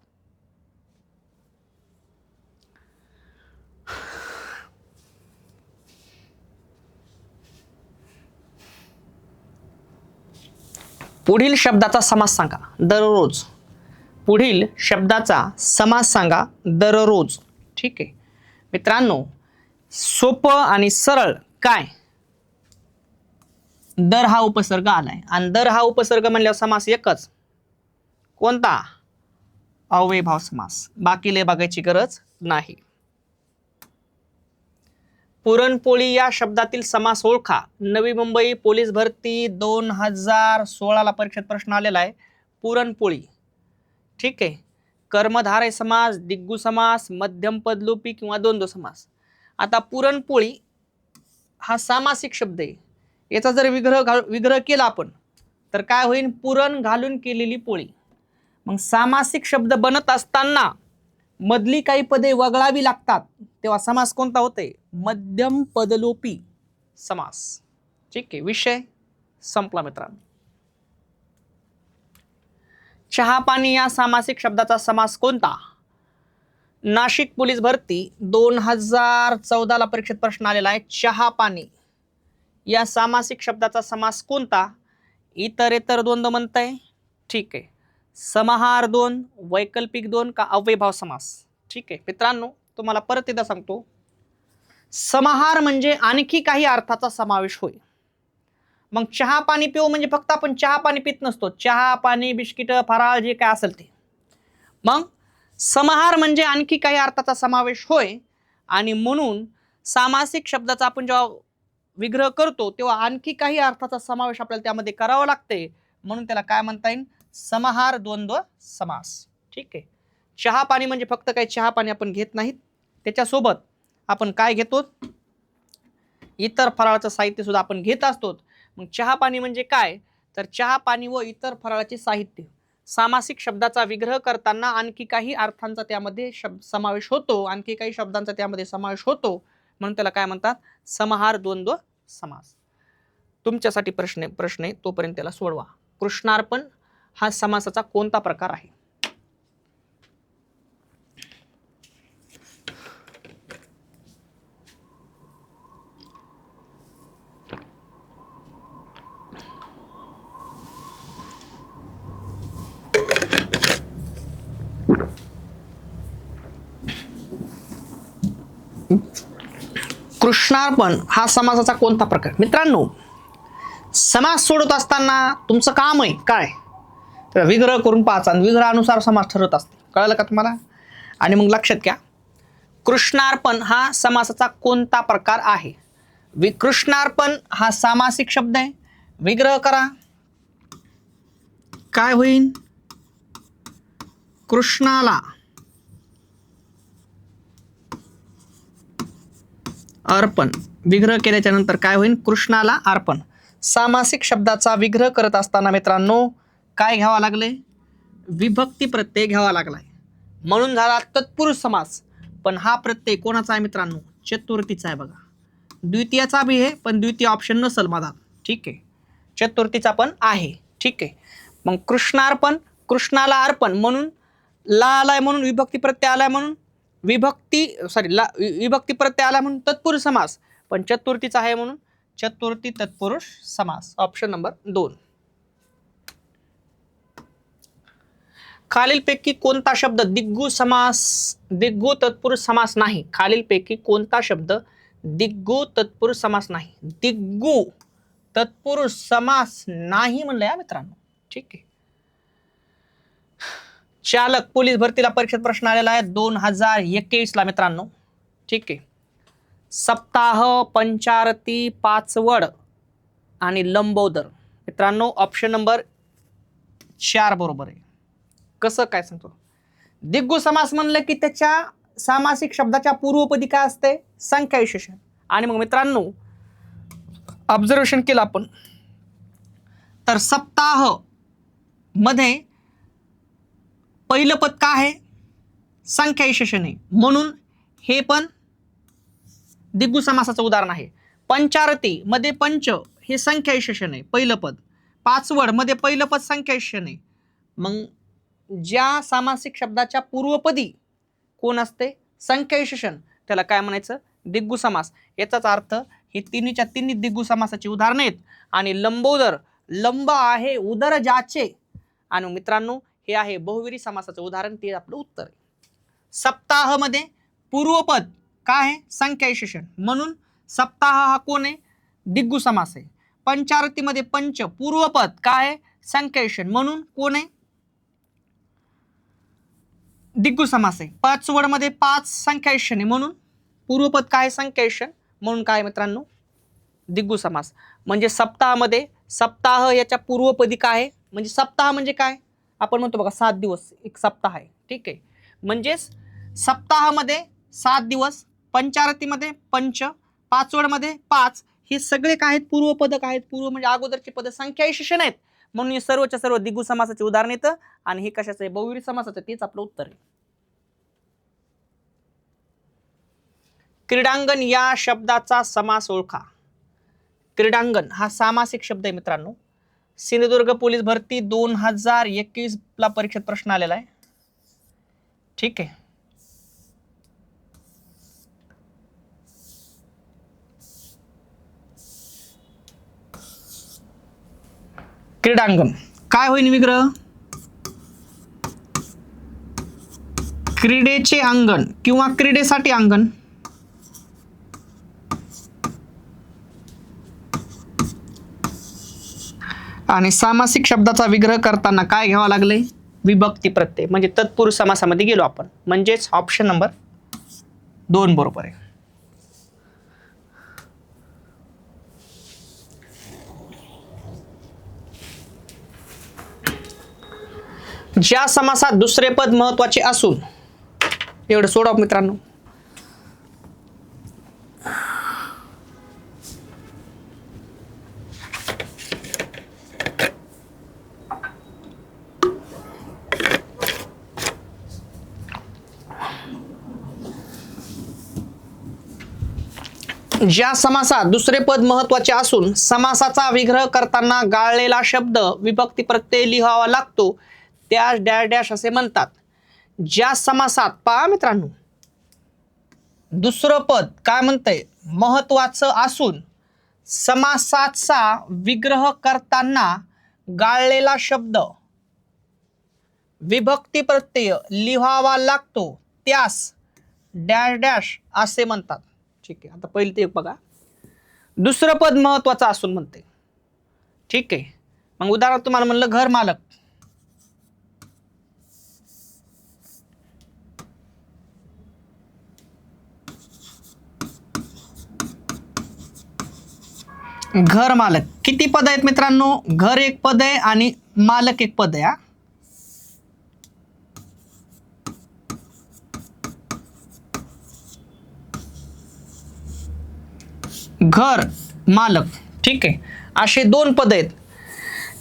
पुढील शब्दाचा समास सांगा दररोज. पुढील शब्दाचा समास सांगा दररोज. ठीक आहे मित्रांनो, सोपं आणि सरळ. काय? दर हा उपसर्ग आलाय आणि दर हा उपसर्ग म्हणल्यावर समास एकच. कोणता? अव्ययभाव समास. बाकी लय बघायची गरज नाही. पुरणपोळी या शब्दातील समास ओळखा. नवी मुंबई पोलीस भरती 2016 ला परीक्षेत प्रश्न आलेला आहे. पुरणपोळी. ठीक आहे. कर्मधारय समास, दिग्गु समास, मध्यम पदलोपी किंवा द्वंद्व समास. आता पुरणपोळी हा सामासिक शब्द आहे. याचा जर विग्रह केला आपण तर काय होईल? पुरण घालून केलेली पोळी. मग सामासिक शब्द बनत असताना मधली काही पदे वगळावी लागतात, तेव्हा समास कोणता होते? मध्यम पदलोपी समास. ठीक आहे, विषय संपला मित्रांनो. चहा पाणी या सामासिक शब्दाचा समास कोणता? नाशिक पोलीस भरती 2014 ला परीक्षेत प्रश्न आलेला आहे. चहा पाणी या सामासिक शब्दाचा समास कोणता? इतरेतर द्वंद्व म्हणताय. ठीक आहे. समाहार 2, वैकल्पिक 2 का अव्ययभाव समास? ठीक आहे मित्रांनो, तुम्हाला परत एकदा सांगतो. समाहार म्हणजे आणखी काही अर्थाचा समावेश होय. मग चहा पाणी पिऊ म्हणजे फक्त आपण चहा पाणी पित नसतो. चहा पाणी, बिस्किट, फराळ जे काय असेल ते. मग समाहार म्हणजे आणखी काही अर्थाचा समावेश होय. आणि म्हणून सामासिक शब्दाचा आपण जेव्हा विग्रह करतो तेव्हा आणखी काही अर्थाचा समावेश आपल्याला त्यामध्ये करावा लागते, म्हणून त्याला काय म्हणता येईल? समाहार द्वंद्व समास. ठीक आहे. चहा पाणी म्हणजे फक्त काही चहा पाणी आपण घेत नाहीत, त्याच्यासोबत आपण काय घेतो? इतर फराळाचं साहित्य सुद्धा आपण घेत असतो. मग चहा पाणी म्हणजे काय? तर चहा पाणी व इतर फराळाचे साहित्य. सामासिक शब्दाचा विग्रह करताना आणखी काही अर्थांचा त्यामध्ये समावेश होतो, आणखी काही शब्दांचा त्यामध्ये समावेश होतो, म्हणून त्याला काय म्हणतात? समाहार द्वंद्व समास. तुमच्यासाठी प्रश्न आहे, तोपर्यंत त्याला सोडवा. कृष्णार्पण हा समासाचा कोणता प्रकार आहे? कृष्णार्पण हा समासाचा कोणता प्रकार? मित्रांनो, समास सोडत असताना तुमचं काम आहे काय, तर विग्रह करून पाहायचा आणि विग्रहानुसार समास ठरत असते. कळलं का तुम्हाला? आणि मग लक्षात घ्या, कृष्णार्पण हा समासाचा कोणता प्रकार आहे? कृष्णार्पण हा सामासिक शब्द आहे. विग्रह करा, काय होईल? कृष्णाला अर्पण. विग्रह केल्याच्या नंतर काय होईल? कृष्णाला अर्पण. सामासिक शब्दाचा विग्रह करत असताना मित्रांनो काय घ्यावा लागले? विभक्ती प्रत्यय घ्यावा लागलाय, म्हणून झाला तत्पुरुष समास. पण हा प्रत्यय कोणाचा आहे मित्रांनो? चतुर्थीचा आहे. बघा, द्वितीयाचा बी आहे, पण द्वितीय ऑप्शन नसल माझा. ठीक आहे, चतुर्थीचा पण आहे. ठीक आहे, मग कृष्णार्पण, कृष्णाला अर्पण म्हणून ला आलाय, म्हणून विभक्ती प्रत्यय आलाय, म्हणून विभक्ती प्रत्यय आलाय म्हणून तत्पुरुष समास. पण चतुर्थीचा आहे म्हणून चतुर्थी तत्पुरुष समास. Option number 2. खालीलपैकी कोणता शब्द दिग्गु तत्पुरुष समास नाही? खालीलपैकी कोणता शब्द दिग्गु तत्पुरुष समास नाही? दिग्गु तत्पुरुष समास नाही म्हणलंय मित्रांनो. ठीक आहे. चालक पोलीस भरतीला परीक्षेत प्रश्न आलेला आहे 2021 ला मित्रांनो. ठीक आहे. सप्ताह, पंचारती, पाचवड आणि लंबोदर. मित्रांनो ऑप्शन नंबर 4 बरोबर आहे. कसं काय सांगतो? दिग्गु समास म्हणलं की त्याच्या सामासिक शब्दाच्या पूर्वपदी काय असते? संख्या विशेषण. आणि मग मित्रांनो ऑब्झर्वेशन केलं आपण तर सप्ताह मध्ये पहिलं पद काय आहे? संख्या विशेषण आहे, म्हणून हे पण दिग्गु समासाचं उदाहरण आहे. पंचारती मध्ये पंच हे संख्या विशेषण आहे, पहिलं पद. पाचवड मध्ये पहिलं पद संख्या विशेषण आहे. मग ज्या सामासिक शब्दाच्या पूर्वपदी कोण असते? संख्या विशेषण, त्याला काय म्हणायचं? दिग्गु समास. याचाच अर्थ ही तिन्हीच्या तिन्ही दिग्गु समासाची उदाहरणं आहेत. आणि लंबोदर, लंब आहे उदर ज्याचे. आणि मित्रांनो हे आहे बहुविरी समासाचं उदाहरण. ते आपलं उत्तर आहे. सप्ताह मध्ये पूर्वपद काय आहे? संख्या विशेषण, म्हणून सप्ताह हा कोण आहे? दिग्गु समास आहे. पंचारतीमध्ये पंच पूर्वपद काय आहे? संख्या विशेषण, म्हणून कोण आहे? दिग्गु समास आहे. पाचवड मध्ये पाच संख्या विशेषण आहे, म्हणून पूर्वपद काय? संख्या विशेषण, म्हणून काय मित्रांनो? दिग्गु समास. म्हणजे सप्ताहामध्ये सप्ताह याच्या पूर्वपदी काय आहे? म्हणजे सप्ताह म्हणजे काय? आपण म्हणतो बघा 7 दिवस एक सप्ताह आहे. ठीक आहे, म्हणजेच सप्ताहामध्ये 7 दिवस, पंचारतीमध्ये पंच, पाचवडमध्ये 5, हे सगळे काय आहेत? पूर्वपद काय आहेत? पूर्व म्हणजे अगोदरचे पद संख्या विशेषण आहेत, म्हणून हे सर्वच्या सर्व दिग्गु समासाचे उदाहरण येतं. आणि हे कशाचं आहे? बहुविरी समासाचं. तेच आपलं उत्तर आहे. क्रीडांगण या शब्दाचा समास ओळखा. क्रीडांगण हा सामासिक शब्द आहे मित्रांनो. सिंधुदुर्ग पोलीस भरती 2021 ला परीक्षेत प्रश्न आलेला आहे. ठीक आहे. क्रीडांगण काय होईल? विग्रह क्रीडेचे अंगण किंवा क्रीडेसाठी अंगण. आणि सामासिक शब्दाचा विग्रह करताना काय घ्यावा लागले? विभक्ती प्रत्यय, म्हणजे तत्पुरुष समासामध्ये गेलो आपण. म्हणजेच ऑप्शन नंबर 2 बरोबर आहे. ज्या समासात दुसरे पद महत्वाचे असून, एवढं सोडा मित्रांनो. ज्या समासात दुसरे पद महत्वाचे असून समासाचा विग्रह करताना गाळलेला शब्द विभक्ती प्रत्यय लिहावा लागतो त्यास डॅश डॅश असे म्हणतात. ज्या समासात पहा मित्रांनो दुसरं पद काय म्हणतंय? महत्वाचं असून समासाचा विग्रह करताना गाळलेला शब्द विभक्ती प्रत्यय लिहावा लागतो त्यास डॅश डॅश असे म्हणतात. ठीक आहे, आता पहिलं ते बघा, दुसरं पद महत्वाचं असून म्हणते. ठीक आहे, मग उदाहरण तुम्हाला म्हणलं घर मालक. घर मालक किती पद आहेत मित्रांनो? घर एक पद आहे आणि मालक एक पद आहे. हा, घर मालक. ठीक आहे, असे दोन पद आहेत.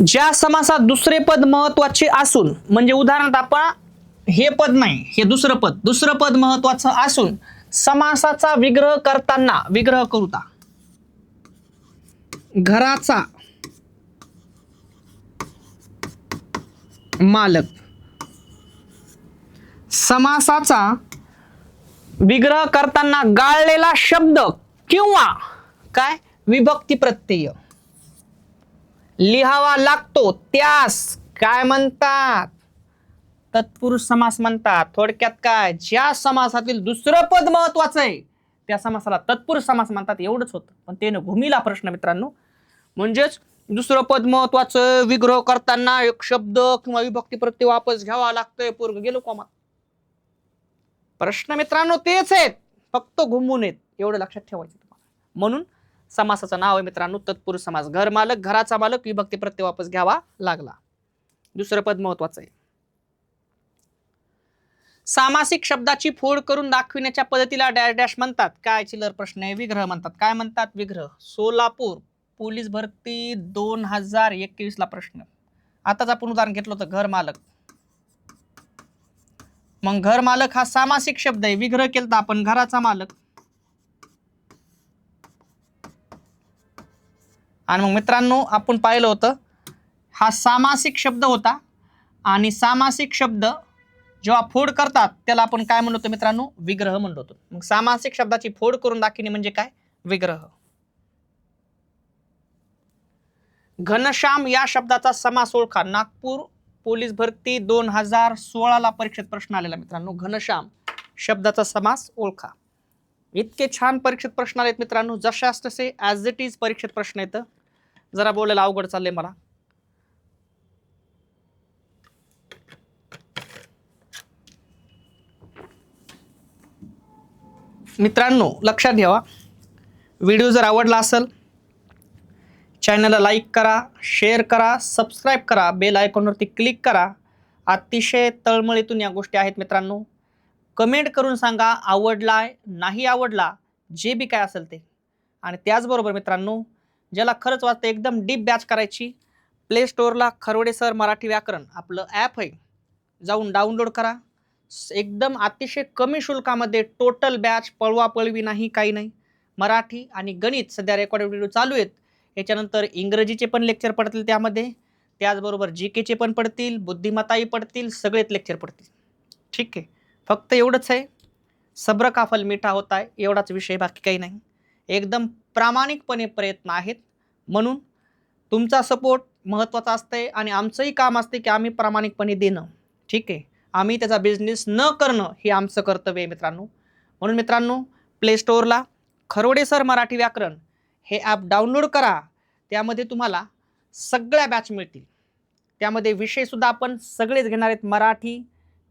ज्या समासात दुसरे पद महत्वाचे असून, म्हणजे उदाहरणार्थ आपण हे पद नाही, हे दुसरं पद महत्वाचं असून समासाचा विग्रह करताना, विग्रह करूता घराचा मालक, समासाचा विग्रह करताना गाळलेला शब्द किंवा काय विभक्ती प्रत्यय लिहावा लागतो, त्यास काय म्हणतात? तत्पुरुष समास म्हणतात. थोडक्यात काय, ज्या समासातील दुसरं पद महत्वाचं आहे त्या समासाला तत्पुरुष समास म्हणतात. एवढंच होतं, पण ते घुमीला प्रश्न मित्रांनो. म्हणजेच दुसरं पद महत्वाचं, विग्रह करताना एक शब्द किंवा विभक्ती प्रत्यय वापस घ्यावा लागतोय, पोरग गेलो कोमात. प्रश्न मित्रांनो तेच आहेत, फक्त घुमून आहेत, एवढं लक्षात ठेवायचं तुम्हाला. म्हणून समासाचं नाव आहे मित्रांनो तत्पुरुष समास. घर मालक, घराचा मालक, विभक्ती प्रत्यय वापस घ्यावा लागला, दुसरं पद महत्वाचं आहे. सामासिक शब्दाची फोड करून दाखविण्याच्या पद्धतीला डॅश डॅश म्हणतात. काय चिल्लर प्रश्न आहे? विग्रह म्हणतात. काय म्हणतात? विग्रह. सोलापूर पोलीस भरती 2021 ला प्रश्न. आताच आपण उदाहरण घेतलं होतं घर मालक. मग घर मालक हा सामासिक शब्द आहे, विग्रह केलता आपण घराचा मालक. आणि मग मित्रांनो आपण पाहिलं होतं हा सामासिक शब्द होता, आणि सामासिक शब्द जेव्हा फोड करतात त्याला आपण काय म्हणतो मित्रांनो? विग्रह म्हणतो. मग सामासिक शब्दाची फोड करून दाखवणे म्हणजे काय? विग्रह. घनश्याम या शब्दाचा समास ओळखा. नागपूर पोलीस भरती 2016 ला परीक्षेत प्रश्न आलेला मित्रांनो. घनश्याम शब्दाचा समास ओळखा. इतके छान परीक्षेत प्रश्न आलेत मित्रांनो, जशास तसे ॲज इट इज परीक्षेत प्रश्न येतं. जरा बोलायला अवघड चाललंय मला. मित्रांनो लक्षात ठेवा, व्हिडिओ जर आवडला असेल चॅनलला लाईक करा, शेअर करा, सबस्क्राईब करा, बेल आयकॉनवरती क्लिक करा. अतिशय तळमळीतून या गोष्टी आहेत मित्रांनो. कमेंट करून सांगा आवडलाय, नाही आवडला, जे बी काय असेल ते. आणि त्याचबरोबर मित्रांनो ज्याला खरंच वाटतं एकदम डीप बॅच करायची, प्ले स्टोअरला खरवडे सर मराठी व्याकरण आपलं ॲप आहे, जाऊन डाउनलोड करा. एकदम अतिशय कमी शुल्कामध्ये टोटल बॅच, पळवापळवी नाही, काही नाही. मराठी आणि गणित सध्या रेकॉर्डेड व्हिडिओ चालू आहेत. याच्यानंतर इंग्रजीचे पण लेक्चर पडतील त्यामध्ये, त्याचबरोबर जी केचे पण पडतील, बुद्धिमत्ताही पडतील, सगळेच लेक्चर पडतील. ठीक आहे, फक्त एवढंच आहे, सब्र का फल मीठा होता है, एवढाच विषय, बाकी काही नाही. एकदम प्रामाणिकपणे प्रयत्न आहेत, म्हणून तुमचा सपोर्ट महत्त्वाचा असतंय आणि आमचंही काम असते की आम्ही प्रामाणिकपणे देणं. ठीक आहे, आम्ही त्याचा बिझनेस न करणं हे आमचं कर्तव्य आहे मित्रांनो. म्हणून मित्रांनो प्ले स्टोअरला खरवडे सर मराठी व्याकरण हे ॲप डाउनलोड करा. त्यामध्ये तुम्हाला सगळ्या बॅच मिळतील. त्यामध्ये विषयसुद्धा आपण सगळेच घेणार आहेत. मराठी,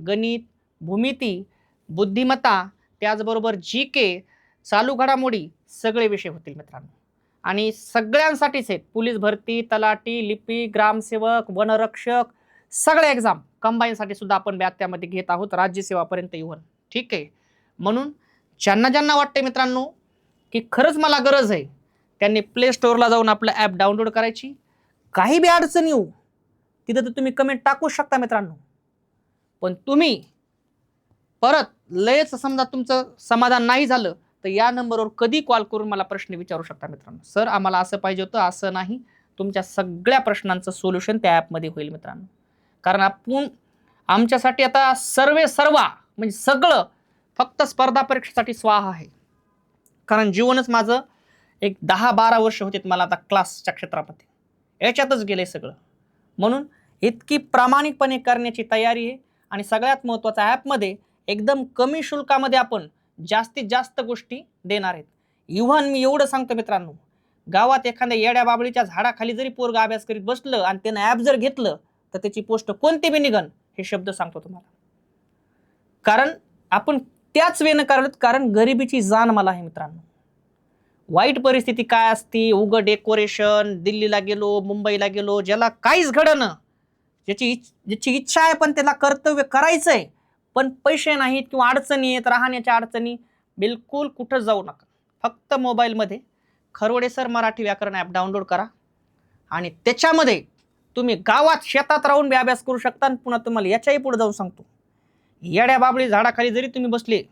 गणित, भूमिती, बुद्धिमत्ता, त्याचबरोबर जी के, चालू घडामोडी, सगळे विषय होतील मित्रांनो. आणि सगळ्यांसाठीच आहेत. पोलीस भरती, तलाठी, लिपी, ग्रामसेवक, वनरक्षक, सगळे एक्झाम कंबाईनसाठी सुद्धा आपण बॅच त्यामध्ये घेत आहोत, राज्यसेवापर्यंत इव्हन. ठीक आहे, म्हणून ज्यांना ज्यांना वाटते मित्रांनो की खरंच मला गरज आहे, त्यांनी प्ले स्टोअरला जाऊन आपलं ॲप डाउनलोड करायची. काही बी अडचण येऊ तिथं तर तुम्ही कमेंट टाकू शकता मित्रांनो, पण तुम्ही परत लयच समजा तुमचं समाधान नाही झालं तर या नंबरवर कधी कॉल करून मला प्रश्न विचारू शकता मित्रांनो. सर आम्हाला असं पाहिजे होतं, असं नाही. तुमच्या सगळ्या प्रश्नांचं सोल्युशन त्या ॲपमध्ये होईल मित्रांनो. कारण आपण आमच्यासाठी आता सर्व म्हणजे सगळं फक्त स्पर्धा परीक्षेसाठी स्वाहा आहे. कारण जीवनच माझं एक 10-12 वर्ष होते मला आता क्लासच्या क्षेत्रामध्ये, याच्यातच गेले सगळं. म्हणून इतकी प्रामाणिकपणे करण्याची तयारी आहे. आणि सगळ्यात महत्त्वाचं ॲपमध्ये एकदम कमी शुल्कामध्ये आपण जास्तीत जास्त गोष्टी देणार आहेत. इव्हन मी एवढं सांगतो मित्रांनो, गावात एखाद्या येड्या बाबळीच्या झाडाखाली जरी पोरगा अभ्यास करीत बसलं आणि त्यानं ऍप जर घेतलं तर त्याची पोस्ट कोणती बी निघन, हे शब्द सांगतो तुम्हाला. कारण आपण त्याच वेळेनं करत, कारण गरिबीची जाण मला आहे मित्रांनो. वाईट परिस्थिती काय असती, उघड डेकोरेशन, दिल्लीला गेलो, मुंबईला गेलो, ज्याला काहीच घडणं, ज्याची इच्छा आहे पण त्याला कर्तव्य करायचंय पण पैसे नाहीत किंवा अडचणी आहेत, राहण्याच्या अडचणी, बिलकुल कुठं जाऊ नका. फक्त मोबाईलमध्ये खरवडे सर मराठी व्याकरण ॲप डाउनलोड करा आणि त्याच्यामध्ये तुम्ही गावात शेतात राहून बी अभ्यास करू शकता. आणि पुन्हा तुम्हाला याच्याही पुढे जाऊन सांगतो, येड्या बाबळी झाडाखाली जरी तुम्ही बसले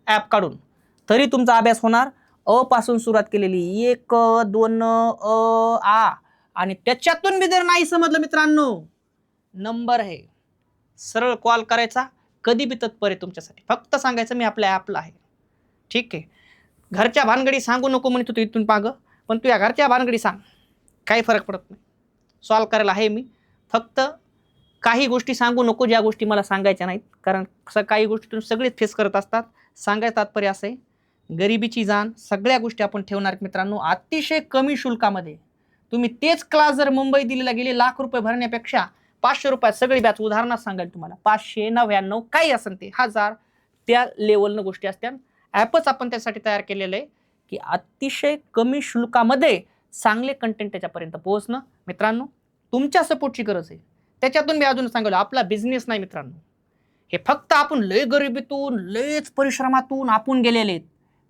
ॲप काढून तरी तुमचा अभ्यास होणार. अ पासून सुरुवात केलेली 1 2 आ, आणि त्याच्यातून बी जर नाही समजलं मित्रांनो, नंबर आहे, सरळ कॉल करायचा, कधी बी तत्पर आहे तुमच्यासाठी. फक्त सांगायचं मी आपल्या ॲपला आहे. ठीक आहे. घरच्या भानगडी सांगू नको म्हणतो तू इथून पाग, पण तू या घरच्या भानगडी सांग, काही फरक पडत नाही, सॉल्व करायला आहे मी. फक्त काही गोष्टी सांगू नको ज्या गोष्टी मला सांगायच्या नाहीत, कारण काही गोष्टी तुम्ही सगळेच फेस करत असतात. सांगायचं तात्पर्य असं आहे, गरिबीची जाण सगळ्या गोष्टी आपण ठेवणार मित्रांनो अतिशय कमी शुल्कामध्ये. तुम्ही तेच क्लास जर मुंबई दिल्लीला गेले लाख रुपये भरण्यापेक्षा 500 रुपयात सगळी बॅच, उदाहरणार्थ सांगाल तुम्हाला 599 काही असेल ते 1000, त्या लेवलनं गोष्टी असत्या. ॲपच आपण त्यासाठी तयार केलेलं आहे की अतिशय कमी शुल्कामध्ये चांगले कंटेंट त्याच्यापर्यंत पोहोचणं. मित्रांनो तुमच्या सपोर्टची गरज आहे. त्याच्यातून मी अजून सांगितलं, आपला बिझनेस नाही मित्रांनो, हे फक्त आपण लय गरिबीतून लयच परिश्रमातून आपण गेलेले आहेत,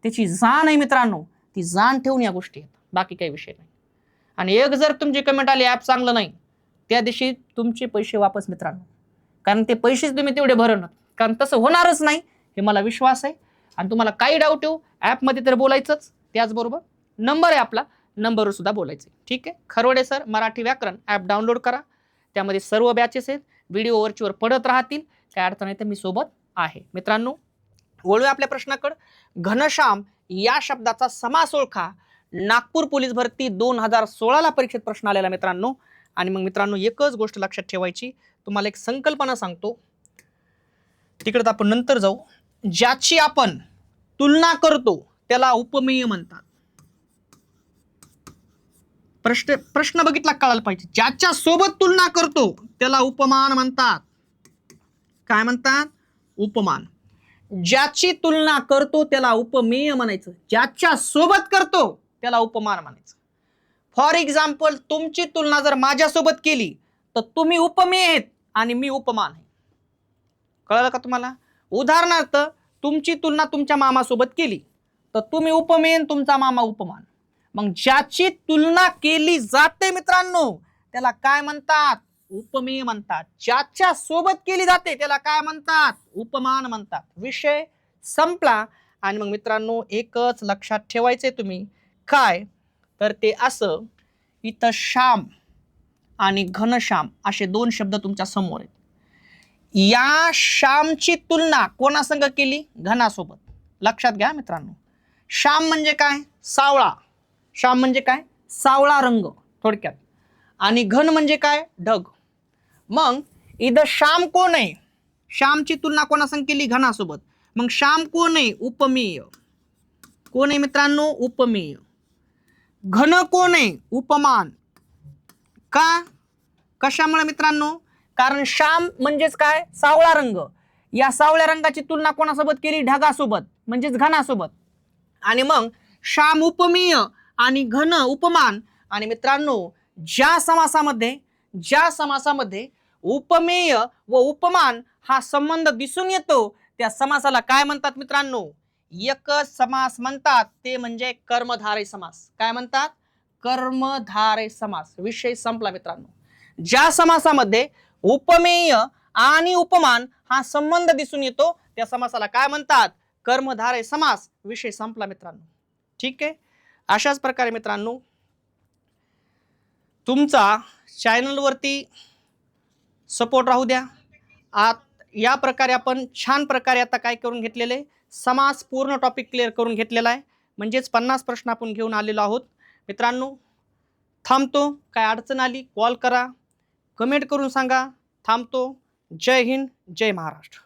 त्याची जाण आहे मित्रांनो, ती जाण ठेवून या गोष्टी आहेत, बाकी काही विषय नाही. आणि एक जर तुमची कमेंट आली ॲप चांगलं नाही, त्या दिवशी तुमचे पैसे वापस मित्रांनो, कारण ते पैसेच तुम्ही तेवढे भरणार, कारण तसं होणारच नाही हे मला विश्वास आहे. आणि तुम्हाला काही डाऊट येऊ ॲपमध्ये तर बोलायचंच, त्याचबरोबर नंबर आहे आपला, नंबरवर सुद्धा बोलायचं. ठीक आहे. खरवडे सर मराठी व्याकरण ॲप डाउनलोड करा, त्यामध्ये सर्व बॅचेस आहेत, व्हिडिओ वरचीवर पडत राहतील, काय अडचण नाही तर मी सोबत आहे. मित्रांनो वळूया आपल्या प्रश्नाकडे. घनश्याम या शब्दाचा समास ओळखा. नागपूर पोलीस भरती 2016ला परीक्षेत प्रश्न आलेला मित्रांनो. आणि मग मित्रांनो एकच गोष्ट लक्षात ठेवायची, तुम्हाला एक संकल्पना सांगतो, तिकडे आपण नंतर जाऊ. ज्याची आपण तुलना करतो त्याला उपमेय म्हणतात. प्रश्न बघितला कळायला पाहिजे. ज्याच्या सोबत तुलना करतो त्याला उपमान म्हणतात. काय म्हणतात? उपमान. ज्याची तुलना करतो त्याला उपमेय म्हणायचं, ज्याच्या सोबत करतो त्याला उपमान म्हणायचं. फॉर एक्झाम्पल तुमची तुलना जर माझ्यासोबत केली तर तुम्ही उपमेय आहेत आणि मी उपमान आहे. कळलं का तुम्हाला? उदाहरणार्थ तुमची तुलना तुमच्या मामासोबत केली तर तुम्ही उपमेय, तुमचा मामा उपमान. मग ज्याची तुलना केली जाते मित्रांनो त्याला काय म्हणतात? उपमेय म्हणतात. ज्याच्या सोबत केली जाते त्याला काय म्हणतात? उपमान म्हणतात. विषय संपला. आणि मग मित्रांनो एकच लक्षात ठेवायचे तुम्ही, काय तर ते असं, इथं श्याम आणि घनश्याम असे दोन शब्द तुमच्या समोर आहेत. या श्यामची तुलना कोणासंग केली? घनासोबत. लक्षात घ्या मित्रांनो, श्याम म्हणजे काय? सावळा. श्याम म्हणजे काय? सावळा रंग थोडक्यात. आणि घन म्हणजे काय? ढग. मग इथं श्याम कोण आहे? श्यामची तुलना कोणासंग केली? घनासोबत. मग श्याम कोण आहे? उपमेय. कोण आहे मित्रांनो? उपमेय. घन कोण आहे? उपमान. का? कशामुळे मित्रांनो? कारण श्याम म्हणजेच काय? सावळा रंग. या सावळ्या रंगाची तुलना कोणासोबत केली? ढगासोबत, म्हणजेच घनासोबत. आणि मग श्याम उपमेय आणि घन उपमान. आणि मित्रांनो ज्या समासामध्ये उपमेय व उपमान हा संबंध दिसून येतो त्या समासाला काय म्हणतात मित्रांनो? एकच समास म्हणतात, ते म्हणजे कर्मधारय समास. काय म्हणतात? कर्मधारय समास. विषय संपला मित्रांनो. ज्या समासामध्ये उपमेय आणि उपमान हा संबंध दिसून येतो त्या समासाला काय म्हणतात? कर्मधारय समास. विषय संपला मित्रांनो. ठीक आहे. अशाच प्रकारे मित्रांनो तुमचा चॅनलवरती सपोर्ट राहू द्या. या प्रकारे आपण छान प्रकारे आता काय करून घेतलेले, समास पूर्ण टॉपिक क्लिअर करून घेतलेला आहे. म्हणजेच 50 प्रश्न आपण घेऊन आलेलो आहोत मित्रांनो. थांबतो. काय अडचण आली कॉल करा, कमेंट करून सांगा. थांबतो. जय हिंद, जय महाराष्ट्र.